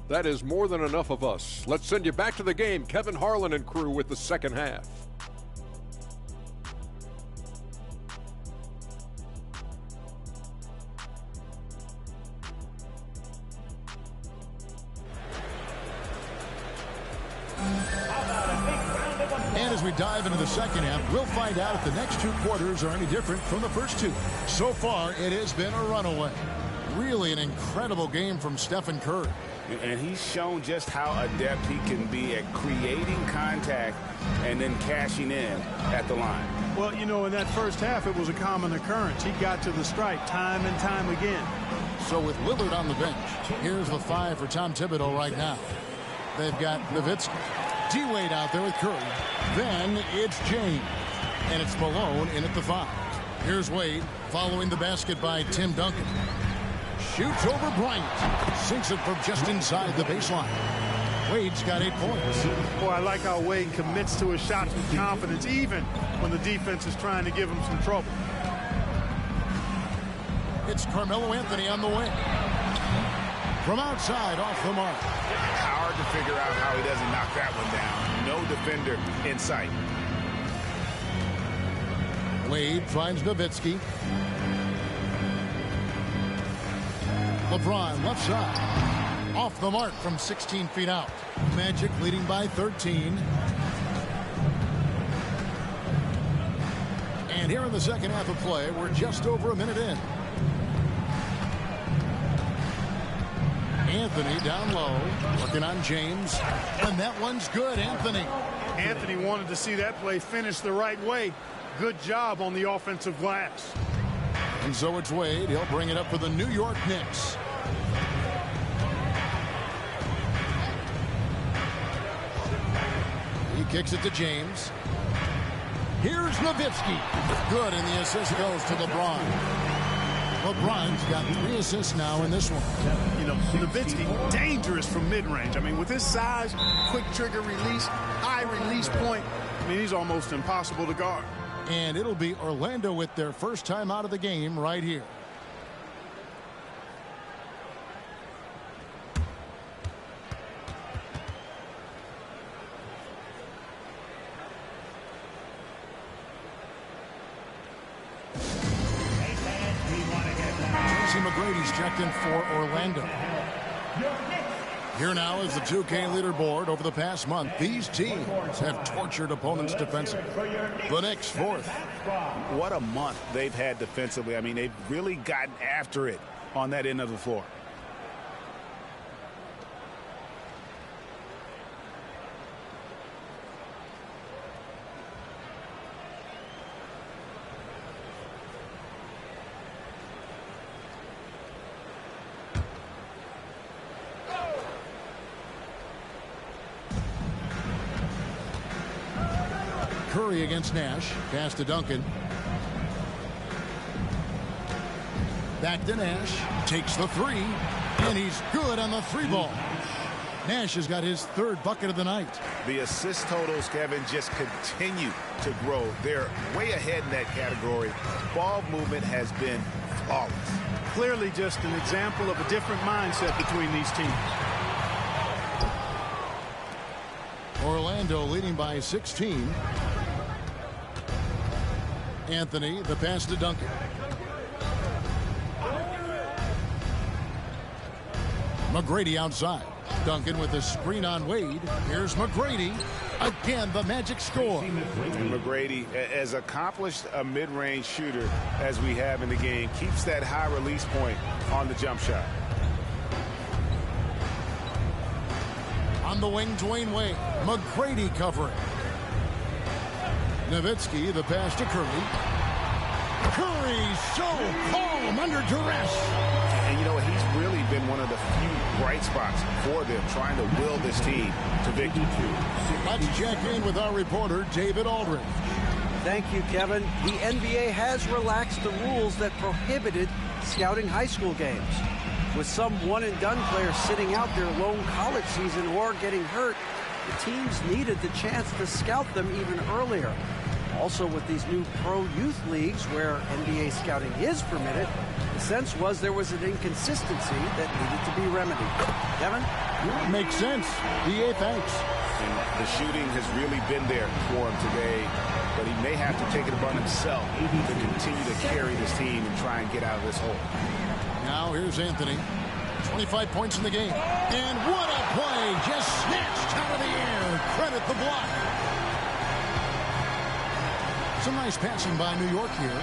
That is more than enough of us. Let's send you back to the game. Kevin Harlan and crew with the second half. And as we dive into the second half, we'll find out if the next two quarters are any different from the first two. So far, it has been a runaway. Really an incredible game from Stephen Curry. And he's shown just how adept he can be at creating contact and then cashing in at the line. Well, you know, in that first half, it was a common occurrence. He got to the stripe time and time again. So with Lillard on the bench, here's the 5 for Tom Thibodeau right now. They've got Nowitzki, D-Wade out there with Curry. Then it's James, and it's Malone in at the 5. Here's Wade following the basket by Tim Duncan. Shoots over Bryant. Sinks it from just inside the baseline. Wade's got 8 points. Boy, I like how Wade commits to his shots with confidence, even when the defense is trying to give him some trouble. It's Carmelo Anthony on the wing. From outside, off the mark. Hard to figure out how he doesn't knock that one down. No defender in sight. Wade finds Nowitzki. LeBron left side. Off the mark from 16 feet out. Magic leading by 13. And here in the second half of play, we're just over a minute in. Anthony down low, working on James, and that one's good. Anthony wanted to see that play finish the right way. Good job on the offensive glass. And so it's Wade. He'll bring it up for the New York Knicks. He kicks it to James. Here's Nowitzki. Good, and the assist goes to LeBron. LeBron's got 3 assists now in this one. You know, Nowitzki, dangerous from mid-range. I mean, with his size, quick trigger release, high release point, I mean, he's almost impossible to guard. And it'll be Orlando with their first time out of the game right here. McGrady's checked in for Orlando. Here now is the 2K leaderboard. Over the past month, these teams have tortured opponents defensively. The Knicks 4th. What a month they've had defensively. I mean, they've really gotten after it on that end of the floor. Curry against Nash. Pass to Duncan. Back to Nash. Takes the 3. And he's good on the 3-ball. Nash has got his 3rd bucket of the night. The assist totals, Kevin, just continue to grow. They're way ahead in that category. Ball movement has been flawless. Clearly just an example of a different mindset between these teams. Orlando leading by 16. Anthony, the pass to Duncan. McGrady outside. Duncan with a screen on Wade. Here's McGrady. Again, the Magic score. McGrady, as accomplished a mid-range shooter as we have in the game, keeps that high release point on the jump shot. On the wing, Dwayne Wade. McGrady covering. Nowitzki, the pass to Curry. Curry so calm under duress. And you know, he's really been one of the few bright spots for them, trying to will this team to victory. Let's check in with our reporter, David Aldridge. Thank you, Kevin. The NBA has relaxed the rules that prohibited scouting high school games. With some one-and-done players sitting out their lone college season or getting hurt, the teams needed the chance to scout them even earlier. Also, with these new pro youth leagues where NBA scouting is permitted, the sense was there was an inconsistency that needed to be remedied. Kevin? Makes sense. DA, thanks. And the shooting has really been there for him today, but he may have to take it upon himself to continue to carry this team and try and get out of this hole. Now here's Anthony. 25 points in the game. And what a play! Just snatched out of the air. Credit the block. Some nice passing by New York here.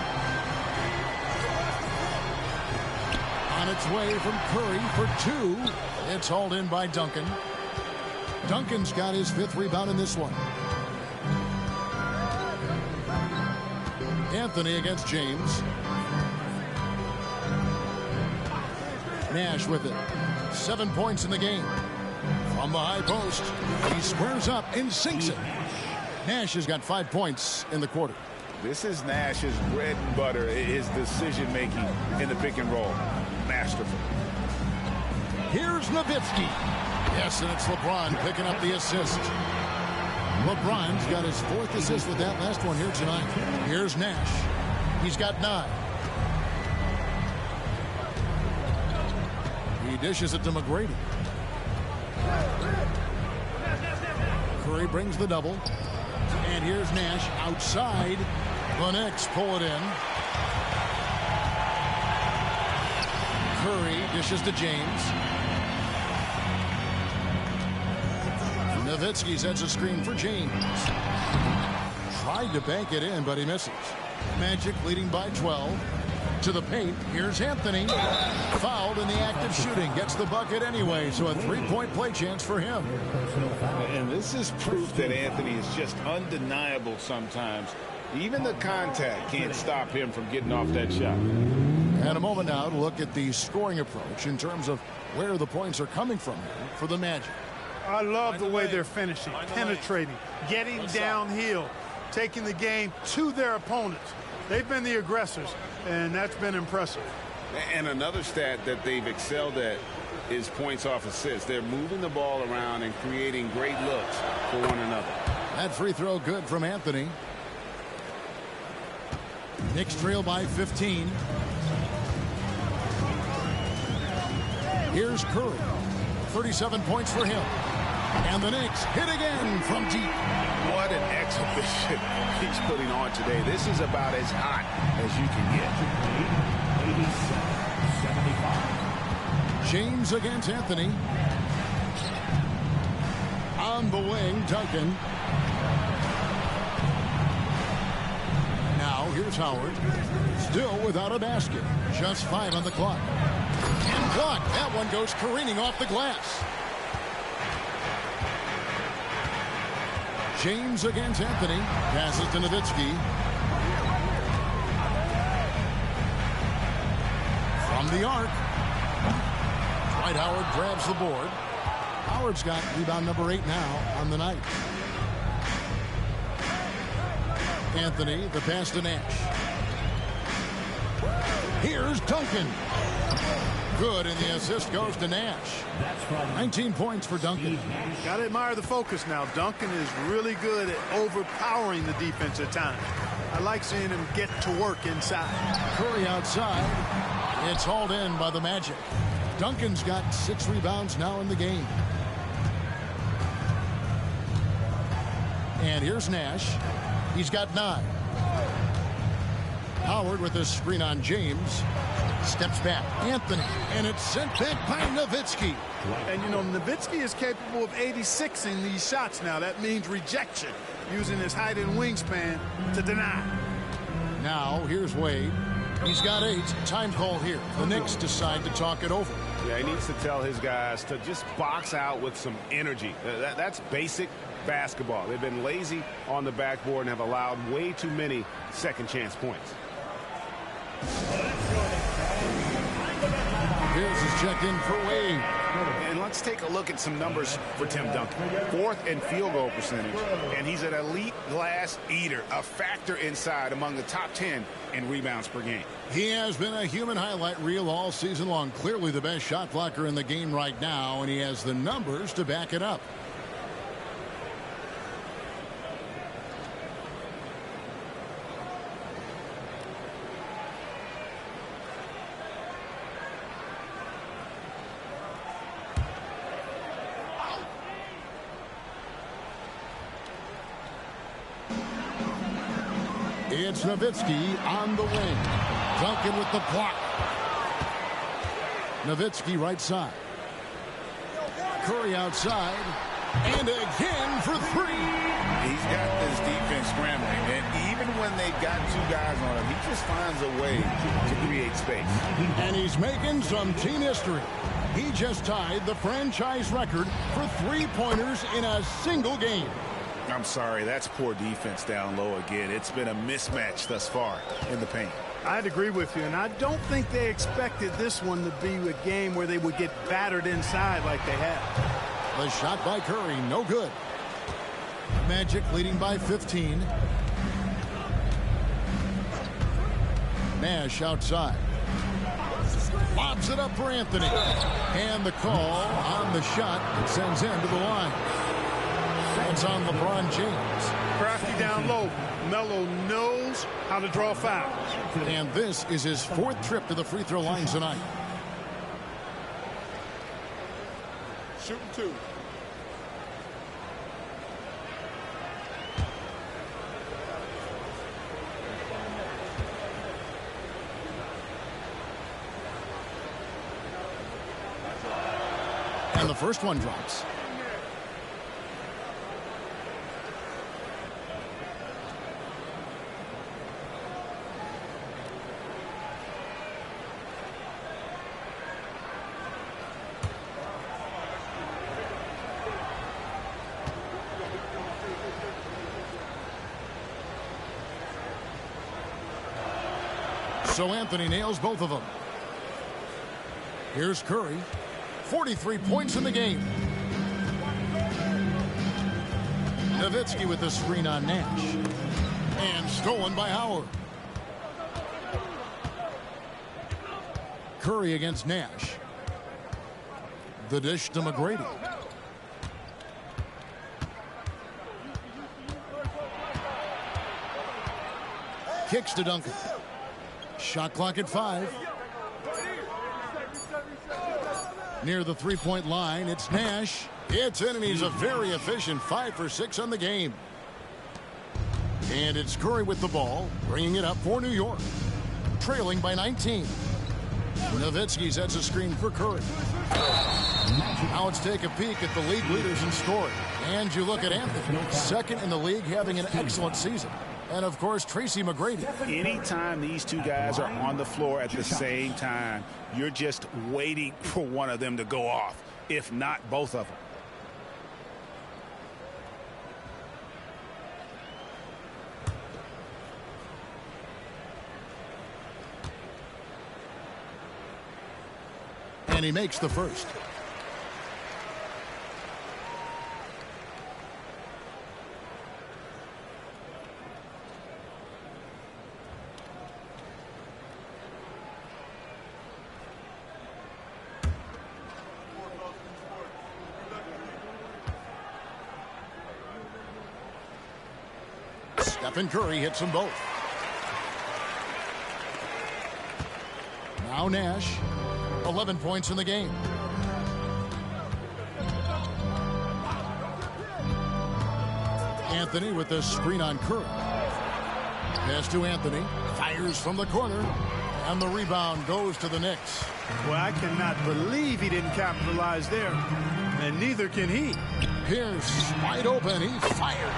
On its way from Curry for two. It's hauled in by Duncan. Duncan's got his 5th rebound in this one. Anthony against James. Nash with it. 7 points in the game. From the high post, he squares up and sinks it. Nash has got 5 points in the quarter. This is Nash's bread and butter, his decision-making in the pick and roll. Masterful. Here's Nowitzki. Yes, and it's LeBron picking up the assist. LeBron's got his 4th assist with that last one here tonight. Here's Nash. He's got 9. He dishes it to McGrady. Curry brings the double. And here's Nash outside. The Knicks pull it in. Curry dishes to James. Nowitzki sets a screen for James. Tried to bank it in, but he misses. Magic leading by 12. To the paint. Here's Anthony. Fouled in the act of shooting. Gets the bucket anyway, so a 3-point play chance for him. And this is proof that Anthony is just undeniable sometimes. Even the contact can't stop him from getting off that shot. And a moment now to look at the scoring approach in terms of where the points are coming from here for the Magic. I love the way they're finishing, penetrating, getting downhill, taking the game to their opponents. They've been the aggressors, and that's been impressive. And another stat that they've excelled at is points off assists. They're moving the ball around and creating great looks for one another. That free throw good from Anthony. Knicks trail by 15. Here's Curry. 37 points for him. And the Knicks hit again from deep. What an exhibition he's putting on today. This is about as hot as you can get. 75. James against Anthony. On the wing, Duncan. Now here's Howard. Still without a basket. Just 5 on the clock. And blocked. That one goes careening off the glass. James against Anthony. Passes to Nowitzki. From the arc. Dwight Howard grabs the board. Howard's got rebound number 8 now on the night. Anthony, the pass to Nash. Here's Duncan. Good, and the assist goes to Nash. 19 points for Duncan. Got to admire the focus now. Duncan is really good at overpowering the defense at times. I like seeing him get to work inside. Curry outside. It's hauled in by the Magic. Duncan's got 6 rebounds now in the game. And here's Nash. He's got 9. Howard with a screen on James. Steps back. Anthony. And it's sent back by Nowitzki. And, you know, Nowitzki is capable of 86ing these shots now. That means rejection, using his height and wingspan to deny. Now, here's Wade. He's got 8. Time call here. The Knicks decide to talk it over. Yeah, he needs to tell his guys to just box out with some energy. That's basic basketball. They've been lazy on the backboard and have allowed way too many second chance points. Pierce is checked in for Wade. And let's take a look at some numbers for Tim Duncan. 4th in field goal percentage, and he's an elite glass eater, a factor inside among the top 10 in rebounds per game. He has been a human highlight reel all season long. Clearly the best shot blocker in the game right now, and he has the numbers to back it up. It's Nowitzki on the wing. Duncan with the block. Nowitzki right side. Curry outside. And again for 3. He's got this defense scrambling. And even when they got 2 guys on him, he just finds a way to create space. And he's making some team history. He just tied the franchise record for 3-pointers in a single game. I'm sorry, that's poor defense down low again. It's been a mismatch thus far in the paint. I'd agree with you, and I don't think they expected this one to be a game where they would get battered inside like they have. The shot by Curry, no good. Magic leading by 15. Nash outside. Lobs it up for Anthony. And the call on the shot that sends him to the line. That's on LeBron James. Crafty down low. Melo knows how to draw fouls. And this is his 4th trip to the free throw line tonight. Shooting 2. And the first one drops. So Anthony nails both of them. Here's Curry. 43 points in the game. Nowitzki with the screen on Nash. And stolen by Howard. Curry against Nash. The dish to McGrady. Kicks to Duncan. Shot clock at 5. Near the three-point line, it's Nash. It's in, and he's a very efficient 5 for 6 on the game. And it's Curry with the ball, bringing it up for New York. Trailing by 19. Nowitzki sets a screen for Curry. Now let's take a peek at the league leaders in scoring. And you look at Anthony, 2nd in the league, having an excellent season. And, of course, Tracy McGrady. Anytime these two guys are on the floor at the same time, you're just waiting for one of them to go off, if not both of them. And he makes the first. Stephen Curry hits them both. Now Nash, 11 points in the game. Anthony with the screen on Curry. Pass to Anthony, fires from the corner, and the rebound goes to the Knicks. Well, I cannot believe he didn't capitalize there, and neither can he. Pierce wide open, he fires.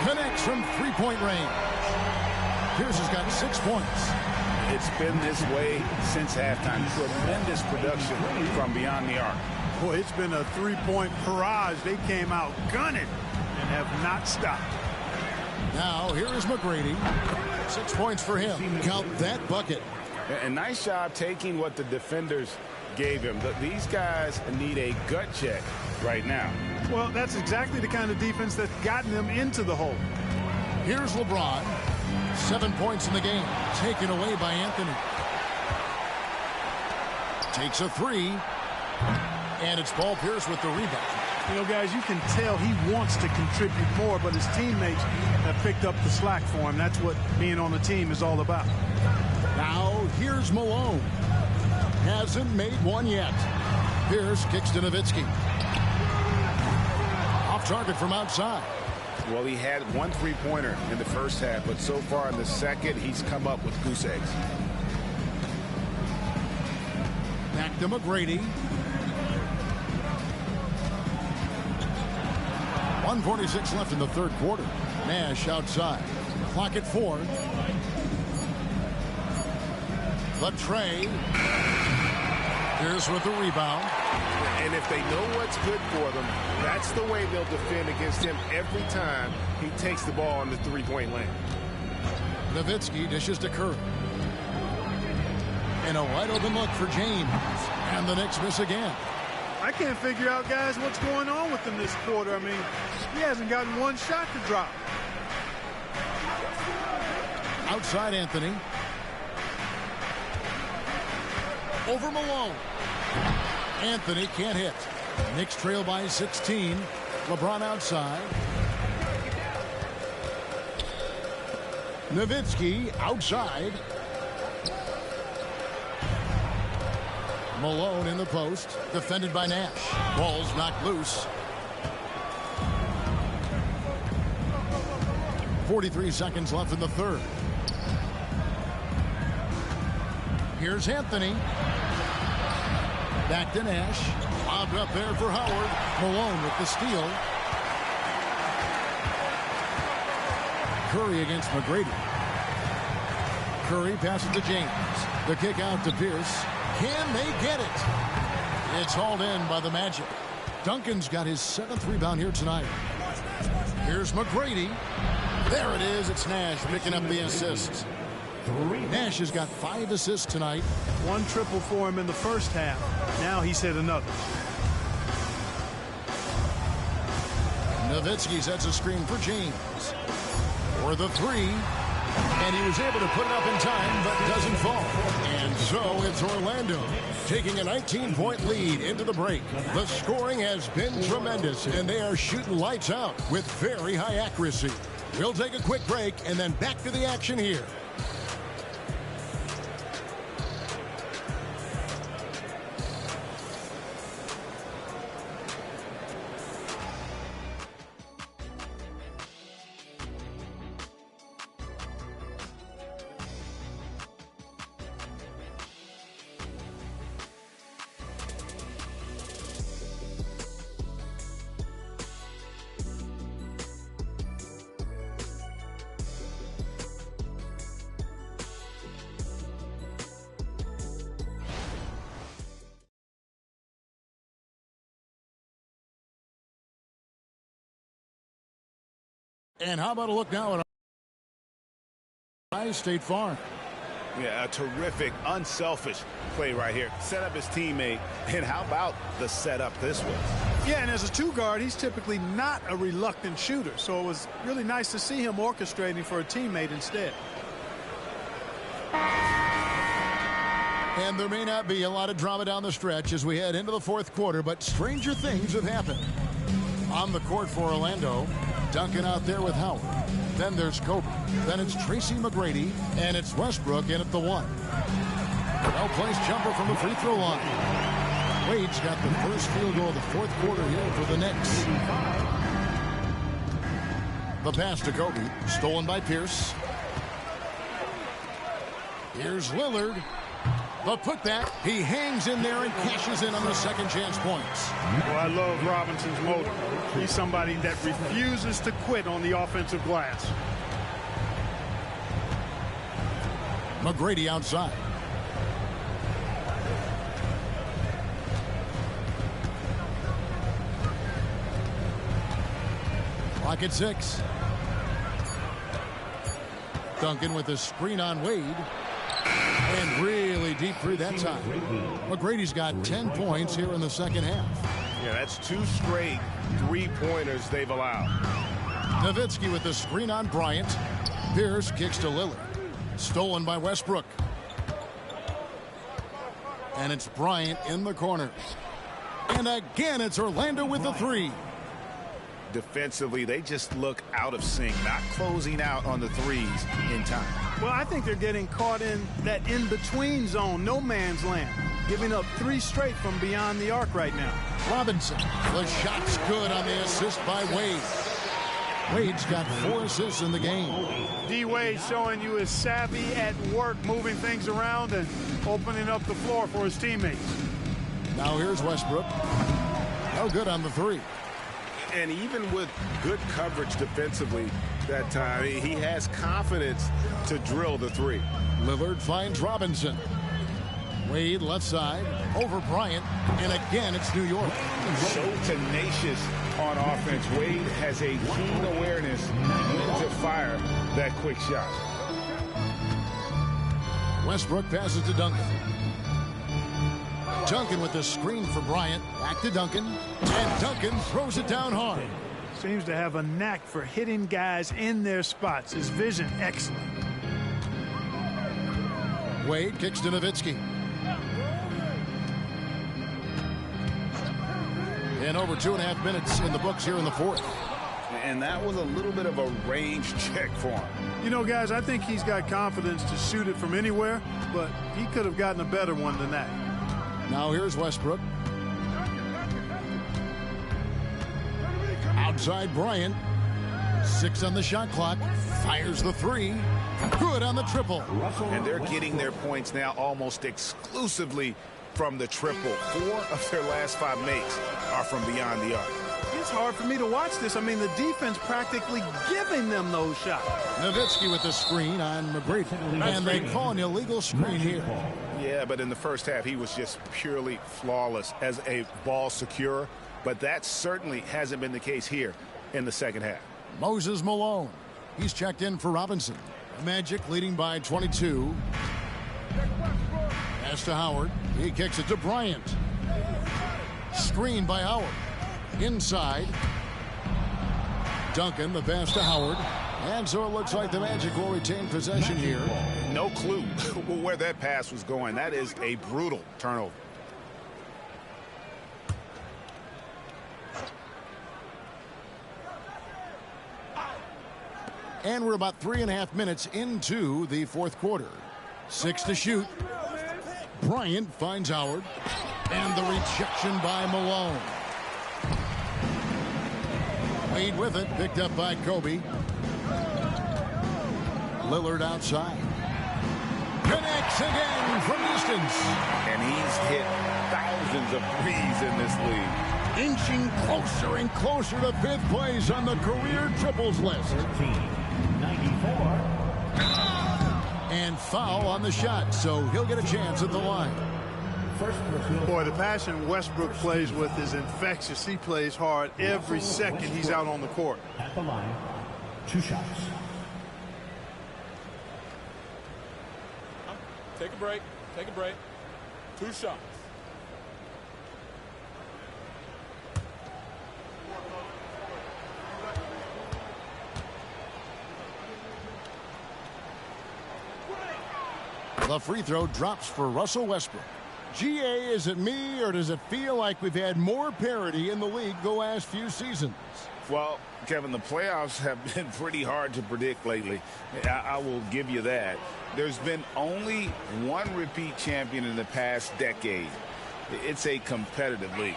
Connects from three-point range. Pierce has got 6 points. It's been this way since halftime. Tremendous production from beyond the arc. Boy, it's been a three-point barrage. They came out gunning and have not stopped. Now, here is McGrady. 6 points for him. Count that bucket. And nice job taking what the defenders gave him. These guys need a gut check right now. Well, that's exactly the kind of defense that's gotten them into the hole. Here's LeBron. 7 points in the game. Taken away by Anthony. Takes a three. And it's Paul Pierce with the rebound. You know, guys, you can tell he wants to contribute more, but his teammates have picked up the slack for him. That's what being on the team is all about. Now, here's Malone. Hasn't made one yet. Pierce kicks to Nowitzki. Off target from outside. Well, he had one three-pointer in the first half, but so far in the second, he's come up with goose eggs. Back to McGrady. 1:46 left in the third quarter. Nash outside. Clock at 4. Latrey. Here's with the rebound. And if they know what's good for them, that's the way they'll defend against him every time he takes the ball in the three-point lane. Nowitzki dishes to Curry. And a wide open look for James. And the Knicks miss again. I can't figure out, guys, what's going on with him this quarter. I mean, he hasn't gotten one shot to drop. Outside Anthony. Over Malone. Anthony can't hit. Knicks trail by 16. LeBron outside. Nowitzki outside. Malone in the post. Defended by Nash. Ball's knocked loose. 43 seconds left in the third. Here's Anthony. Back to Nash. Lobbed up there for Howard. Malone with the steal. Curry against McGrady. Curry passes to James. The kick out to Pierce. Can they get it? It's hauled in by the Magic. Duncan's got his 7th rebound here tonight. Here's McGrady. There it is. It's Nash picking up the assist. Nash has got 5 assists tonight. 1 triple for him in the first half. Now he's hit another. Nowitzki sets a screen for James. For the 3. And he was able to put it up in time, but doesn't fall. And so it's Orlando taking a 19-point lead into the break. The scoring has been tremendous, and they are shooting lights out with very high accuracy. We'll take a quick break and then back to the action here. And how about a look now at State Farm? Yeah, a terrific, unselfish play right here. Set up his teammate, and how about the setup this was? Yeah, and as a 2 guard, he's typically not a reluctant shooter, so it was really nice to see him orchestrating for a teammate instead. And there may not be a lot of drama down the stretch as we head into the 4th quarter, but stranger things have happened. On the court for Orlando, Duncan out there with Howard. Then there's Kobe. Then it's Tracy McGrady. And it's Westbrook in at the 1. Well-placed jumper from the free throw line. Wade's got the first field goal of the 4th quarter here for the Knicks. The pass to Kobe. Stolen by Pierce. Here's Lillard. The putback. He hangs in there and cashes in on the second chance points. Well, I love Robinson's motor. He's somebody that refuses to quit on the offensive glass. McGrady outside. Clock at 6. Duncan with a screen on Wade. And really deep three that time. McGrady's got 10 points here in the second half. Yeah, that's 2 straight three-pointers they've allowed. Nowitzki with the screen on Bryant. Pierce kicks to Lillard. Stolen by Westbrook. And it's Bryant in the corner. And again, it's Orlando with the 3. Defensively, they just look out of sync, not closing out on the threes in time. Well, I think they're getting caught in that in-between zone, no man's land, giving up 3 straight from beyond the arc right now. Robinson, the shot's good on the assist by Wade. Wade's got 4 assists in the game. D-Wade showing you his savvy at work, moving things around and opening up the floor for his teammates. Now here's Westbrook. No good on the 3. And even with good coverage defensively that time, he has confidence to drill the 3. Lillard finds Robinson. Wade left side over Bryant, and again it's New York. So tenacious on offense. Wade has a keen awareness when to fire that quick shot. Westbrook passes to Duncan. Duncan with the screen for Bryant. Back to Duncan. And Duncan throws it down hard. Seems to have a knack for hitting guys in their spots. His vision excellent. Wade kicks to Nowitzki. And over 2.5 minutes in the books here in the 4th. And that was a little bit of a range check for him. You know, guys, I think he's got confidence to shoot it from anywhere, but he could have gotten a better one than that. Now here's Westbrook. Outside Bryant. 6 on the shot clock. Fires the 3. Good on the triple. And they're getting their points now almost exclusively from the triple. 4 of their last 5 makes are from beyond the arc. It's hard for me to watch this. I mean, the defense practically giving them those shots. Nowitzki with the screen on McGrady. And they call an illegal screen here. Yeah, but in the first half, he was just purely flawless as a ball securer. But that certainly hasn't been the case here in the second half. Moses Malone. He's checked in for Robinson. Magic leading by 22. Pass to Howard. He kicks it to Bryant. Screen by Howard. Inside. Duncan, the pass to Howard. And so it looks like the Magic will retain possession here. No clue where that pass was going. That is a brutal turnover. And we're about 3.5 minutes into the 4th quarter. 6 to shoot. Bryant finds Howard. And the rejection by Malone. Wade with it, picked up by Kobe. Lillard outside. Connects again from distance. And he's hit thousands of threes in this league. Inching closer and closer to 5th place on the career triples list. 94. And foul on the shot, so he'll get a chance at the line. Boy, the passion Westbrook plays with is infectious. He plays hard every second he's out on the court. At the line, 2 shots. Take a break. Take a break. 2 shots. The free throw drops for Russell Westbrook. GA, is it me, or does it feel like we've had more parity in the league the last few seasons? Well, Kevin, the playoffs have been pretty hard to predict lately. I will give you that. There's been only one repeat champion in the past decade. It's a competitive league.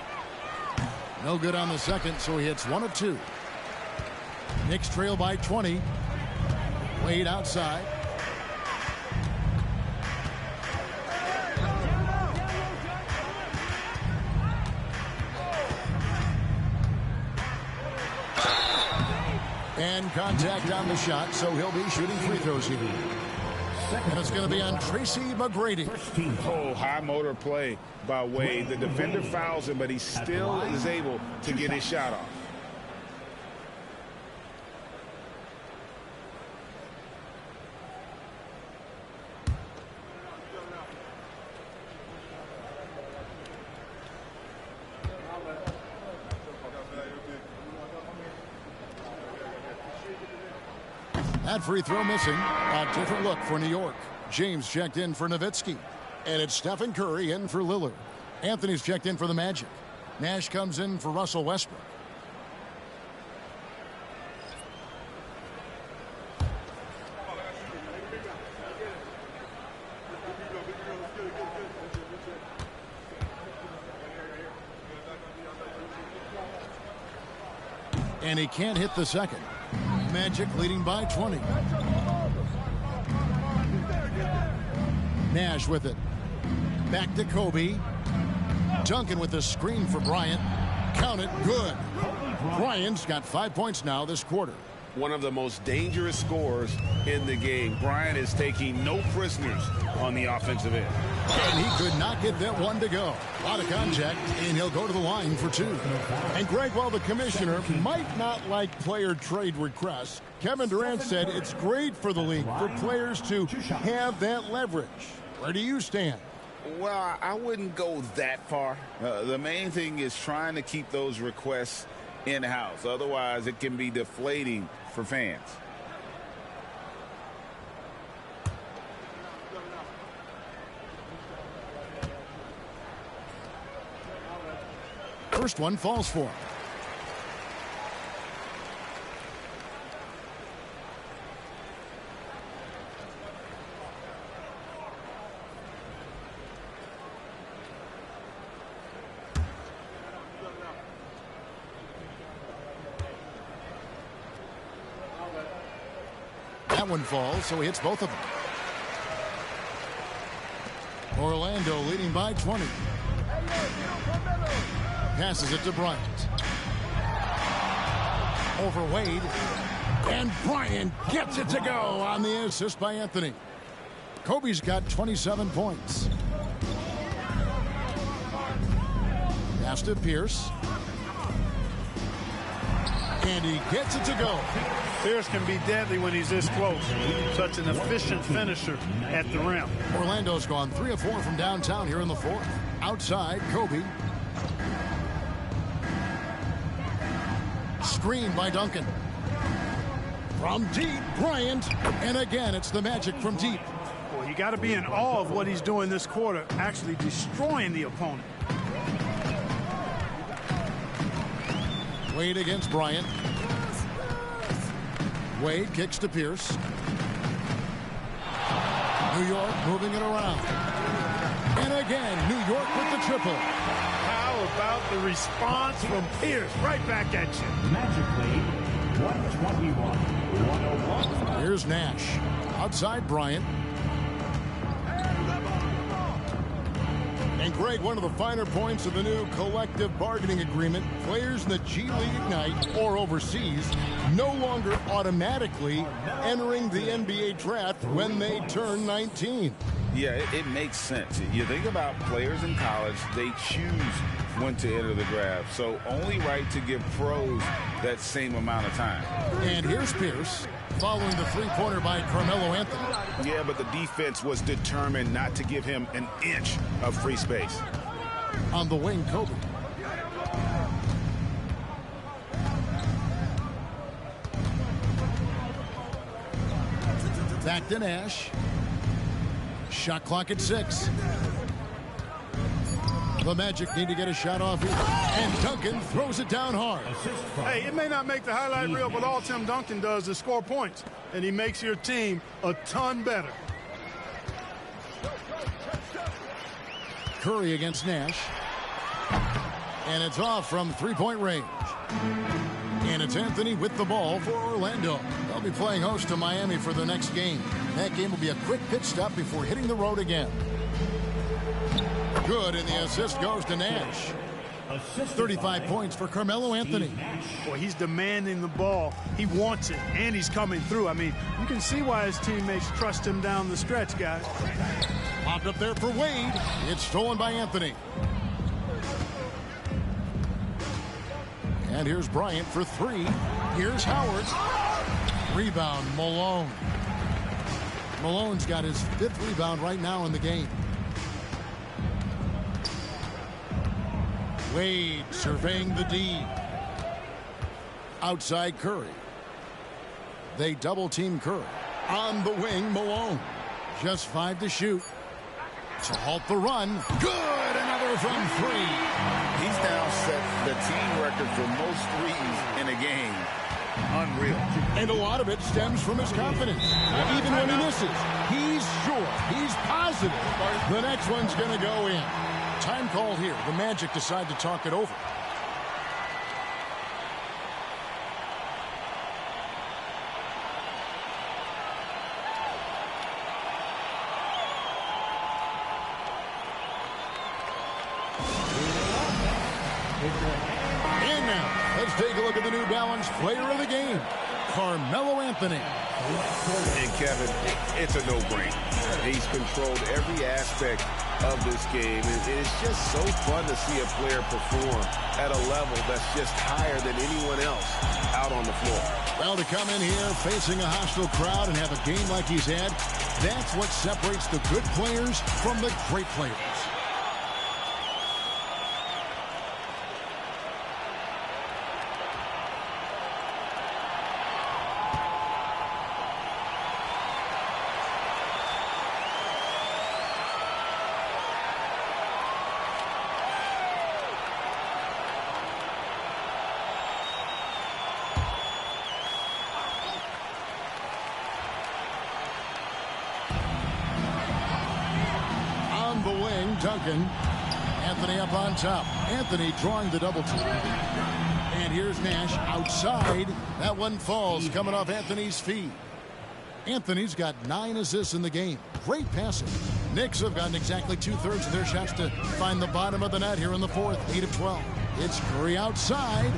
No good on the second, so he hits 1 of 2. Knicks trail by 20. Wade outside. And contact on the shot, so he'll be shooting free throws here. And it's going to be on Tracy McGrady. Oh, high motor play by Wade. The defender fouls him, but he still is able to get his shot off. That free throw missing. A different look for New York. James checked in for Nowitzki. And it's Stephen Curry in for Lillard. Anthony's checked in for the Magic. Nash comes in for Russell Westbrook. And he can't hit the second. Magic leading by 20. Nash with it. Back to Kobe. Duncan with the screen for Bryant. Count it, good. Bryant's got 5 points now this quarter. One of the most dangerous scorers in the game. Bryant is taking no prisoners on the offensive end. And he could not get that one to go. A lot of contact, and he'll go to the line for 2. And Greg, while the commissioner might not like player trade requests, Kevin Durant said it's great for the league for players to have that leverage. Where do you stand? Well, I wouldn't go that far. The main thing is trying to keep those requests in-house. Otherwise, it can be deflating for fans. First one falls for him. That one falls, so he hits both of them. Orlando leading by 20. Passes it to Bryant. Over Wade. And Bryant gets it to go on the assist by Anthony. Kobe's got 27 points. Pass to Pierce. And he gets it to go. Pierce can be deadly when he's this close. Such an efficient finisher at the rim. Orlando's gone 3 of 4 from downtown here in the fourth. Outside, Kobe. Screen by Duncan. From deep, Bryant. And again, it's the Magic from deep. Well, you got to be in awe of what he's doing this quarter, actually destroying the opponent. Wade against Bryant. Wade kicks to Pierce. New York moving it around. And again, New York with the triple. How about the response from Pierce? Right back at you. Magic lead, 121-101. Here's Nash. Outside Bryant. And Greg, one of the finer points of the new collective bargaining agreement, players in the G League Ignite or overseas no longer automatically entering the NBA draft when they turn 19. Yeah, it makes sense. You think about players in college, they choose when to enter the draft. So only right to give pros that same amount of time. And here's Pierce following the three-pointer by Carmelo Anthony. Yeah, but the defense was determined not to give him an inch of free space. On the wing, Kobe. Back to Nash. Shot clock at 6. The Magic need to get a shot off here. And Duncan throws it down hard. Hey, it may not make the highlight reel, but all Tim Duncan does is score points. And he makes your team a ton better. Curry against Nash. And it's off from three-point range. And it's Anthony with the ball for Orlando. They'll be playing host to Miami for the next game. That game will be a quick pit stop before hitting the road again. Good, and the assist goes to Nash. 35 points for Carmelo Anthony. Boy, he's demanding the ball. He wants it, and he's coming through. I mean, you can see why his teammates trust him down the stretch, guys. Popped up there for Wade. It's stolen by Anthony. And here's Bryant for three. Here's Howard. Rebound, Malone. Malone's got his 5th rebound right now in the game. Wade surveying the D. Outside Curry. They double team Curry. On the wing, Malone. Just 5 to shoot. To halt the run. Good! Another from 3. He's now set the team record for most threes in a game. Unreal. And a lot of it stems from his confidence. Even when he misses, he's sure, he's positive the next one's going to go in. Time call here. The Magic decide to talk it over. And now, let's take a look at the New Balance player of the game, Carmelo Anthony. And Kevin, it's a no-brainer. He's controlled every aspect of this game, and it's just so fun to see a player perform at a level that's just higher than anyone else out on the floor. Well, to come in here facing a hostile crowd and have a game like he's had, that's what separates the good players from the great players. Duncan. Anthony up on top. Anthony drawing the double team. And here's Nash outside. That one falls coming off Anthony's feet. Anthony's got 9 assists in the game. Great passing. Knicks have gotten exactly 2/3 of their shots to find the bottom of the net here in the 4th. 8 of 12. It's Curry outside.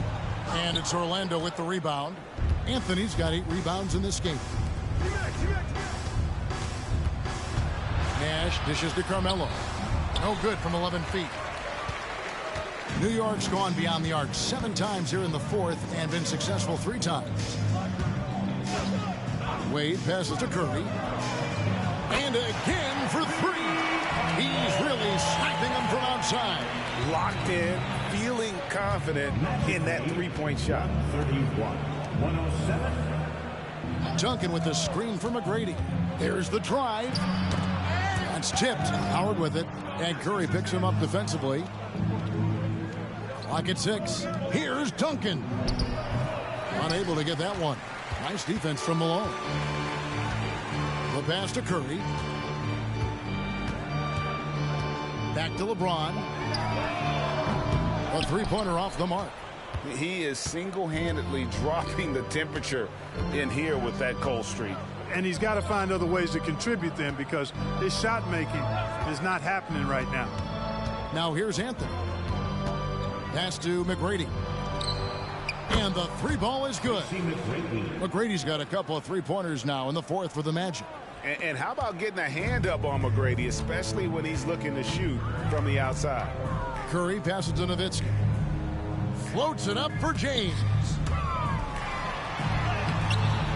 And it's Orlando with the rebound. Anthony's got 8 rebounds in this game. Nash dishes to Carmelo. No good from 11 feet. New York's gone beyond the arc 7 times here in the 4th and been successful 3 times. Wade passes to Curry. And again for 3. He's really sniping him from outside. Locked in, feeling confident in that 3-point shot. 31-107. Duncan with the screen for McGrady. There's the drive. That's tipped. Howard with it. And Curry picks him up defensively. Clock at 6. Here's Duncan. Unable to get that one. Nice defense from Malone. The pass to Curry. Back to LeBron. A 3-pointer off the mark. He is single-handedly dropping the temperature in here with that cold streak. And he's got to find other ways to contribute then, because his shot making is not happening right now. Now here's Anthony. Pass to McGrady. And the 3-ball is good. McGrady's got a couple of 3-pointers now in the 4th for the Magic. And how about getting a hand up on McGrady, especially when he's looking to shoot from the outside? Curry passes to Nowitzki. Floats it up for James.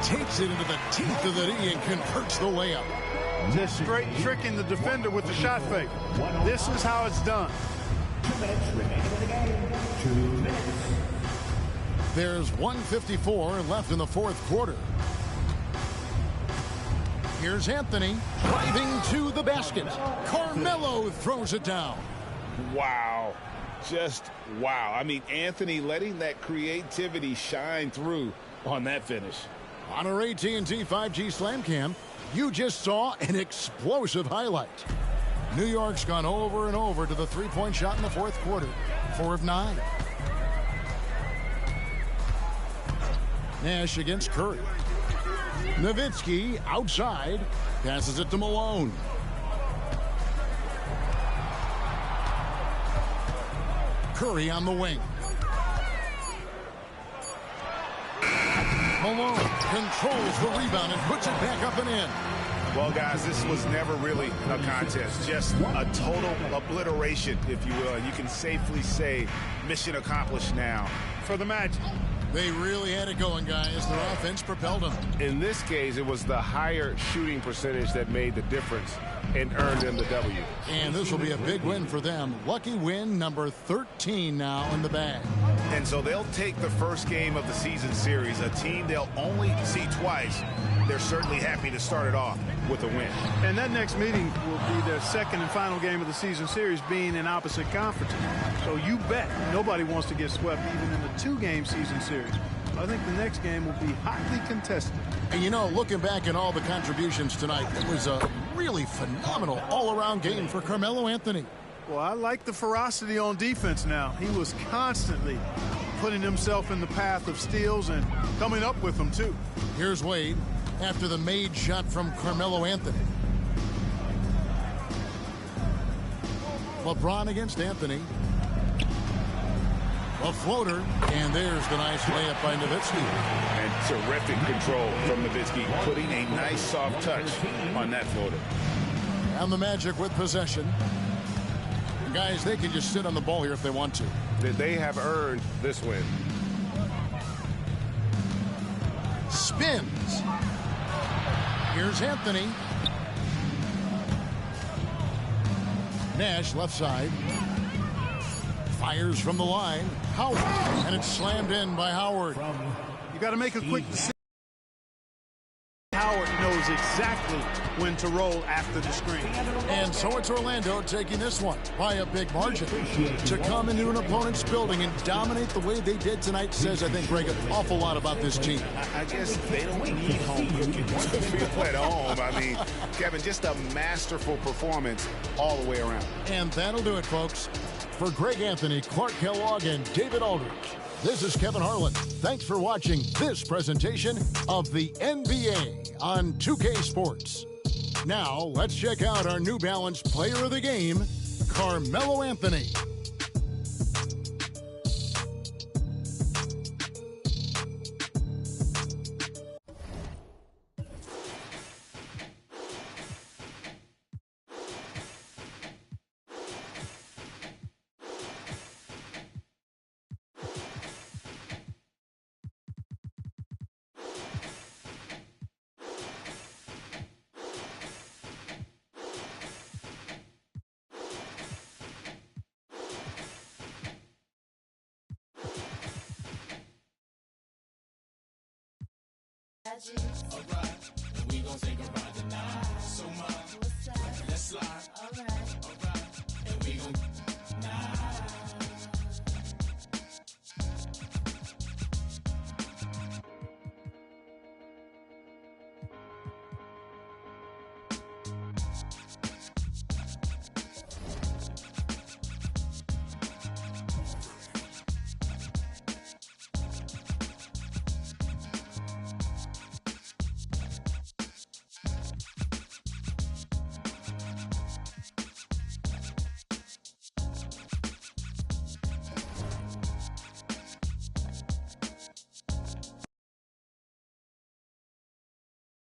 Takes it into the teeth of the knee and converts the layup. Just straight tricking the defender with the shot fake. This is how it's done. 2 minutes remaining in the game. 2 minutes. There's 1:54 left in the 4th quarter. Here's Anthony driving to the basket. Carmelo throws it down. Wow. Just wow. I mean, Anthony letting that creativity shine through on that finish. On our AT&T 5G Slam Cam, you just saw an explosive highlight. New York's gone over and over to the 3-point shot in the 4th quarter. 4 of 9. Nash against Curry. Nowitzki outside. Passes it to Malone. Curry on the wing. Malone controls the rebound and puts it back up and in. Well, guys, this was never really a contest, just a total obliteration, if you will. And you can safely say mission accomplished now for the Magic. They really had it going, guys. Their offense propelled them. In this case, it was the higher shooting percentage that made the difference and earned them the W. And this will be a big win for them. Lucky win number 13 now in the bag. And so they'll take the first game of the season series, a team they'll only see twice. They're certainly happy to start it off with a win. And that next meeting will be their second and final game of the season series, being in opposite conferences. So you bet nobody wants to get swept even in the two-game season series. I think the next game will be hotly contested. And, you know, looking back at all the contributions tonight, it was a really phenomenal all-around game for Carmelo Anthony. Well, I like the ferocity on defense now. He was constantly putting himself in the path of steals and coming up with them, too. Here's Wade after the made shot from Carmelo Anthony. LeBron against Anthony. A floater, and there's the nice layup by Nowitzki. And terrific control from Nowitzki, putting a nice soft touch on that floater. And the Magic with possession. Guys, they can just sit on the ball here if they want to. They have earned this win. Spins. Here's Anthony. Nash left side. Fires from the line. Howard. And it's slammed in by Howard. You got to make a quick decision. Howard knows exactly when to roll after the screen. And so it's Orlando taking this one by a big margin. To come into an opponent's building and dominate the way they did tonight says, I think, Greg, an awful lot about this team. I guess they don't need home cooking to feel at home. I mean, Kevin, just a masterful performance all the way around. And that'll do it, folks. For Greg Anthony, Clark Kellogg, and David Aldridge, this is Kevin Harlan. Thanks for watching this presentation of the NBA on 2K Sports. Now, let's check out our New Balance Player of the Game, Carmelo Anthony. Alright, we gon' think about it now. So much.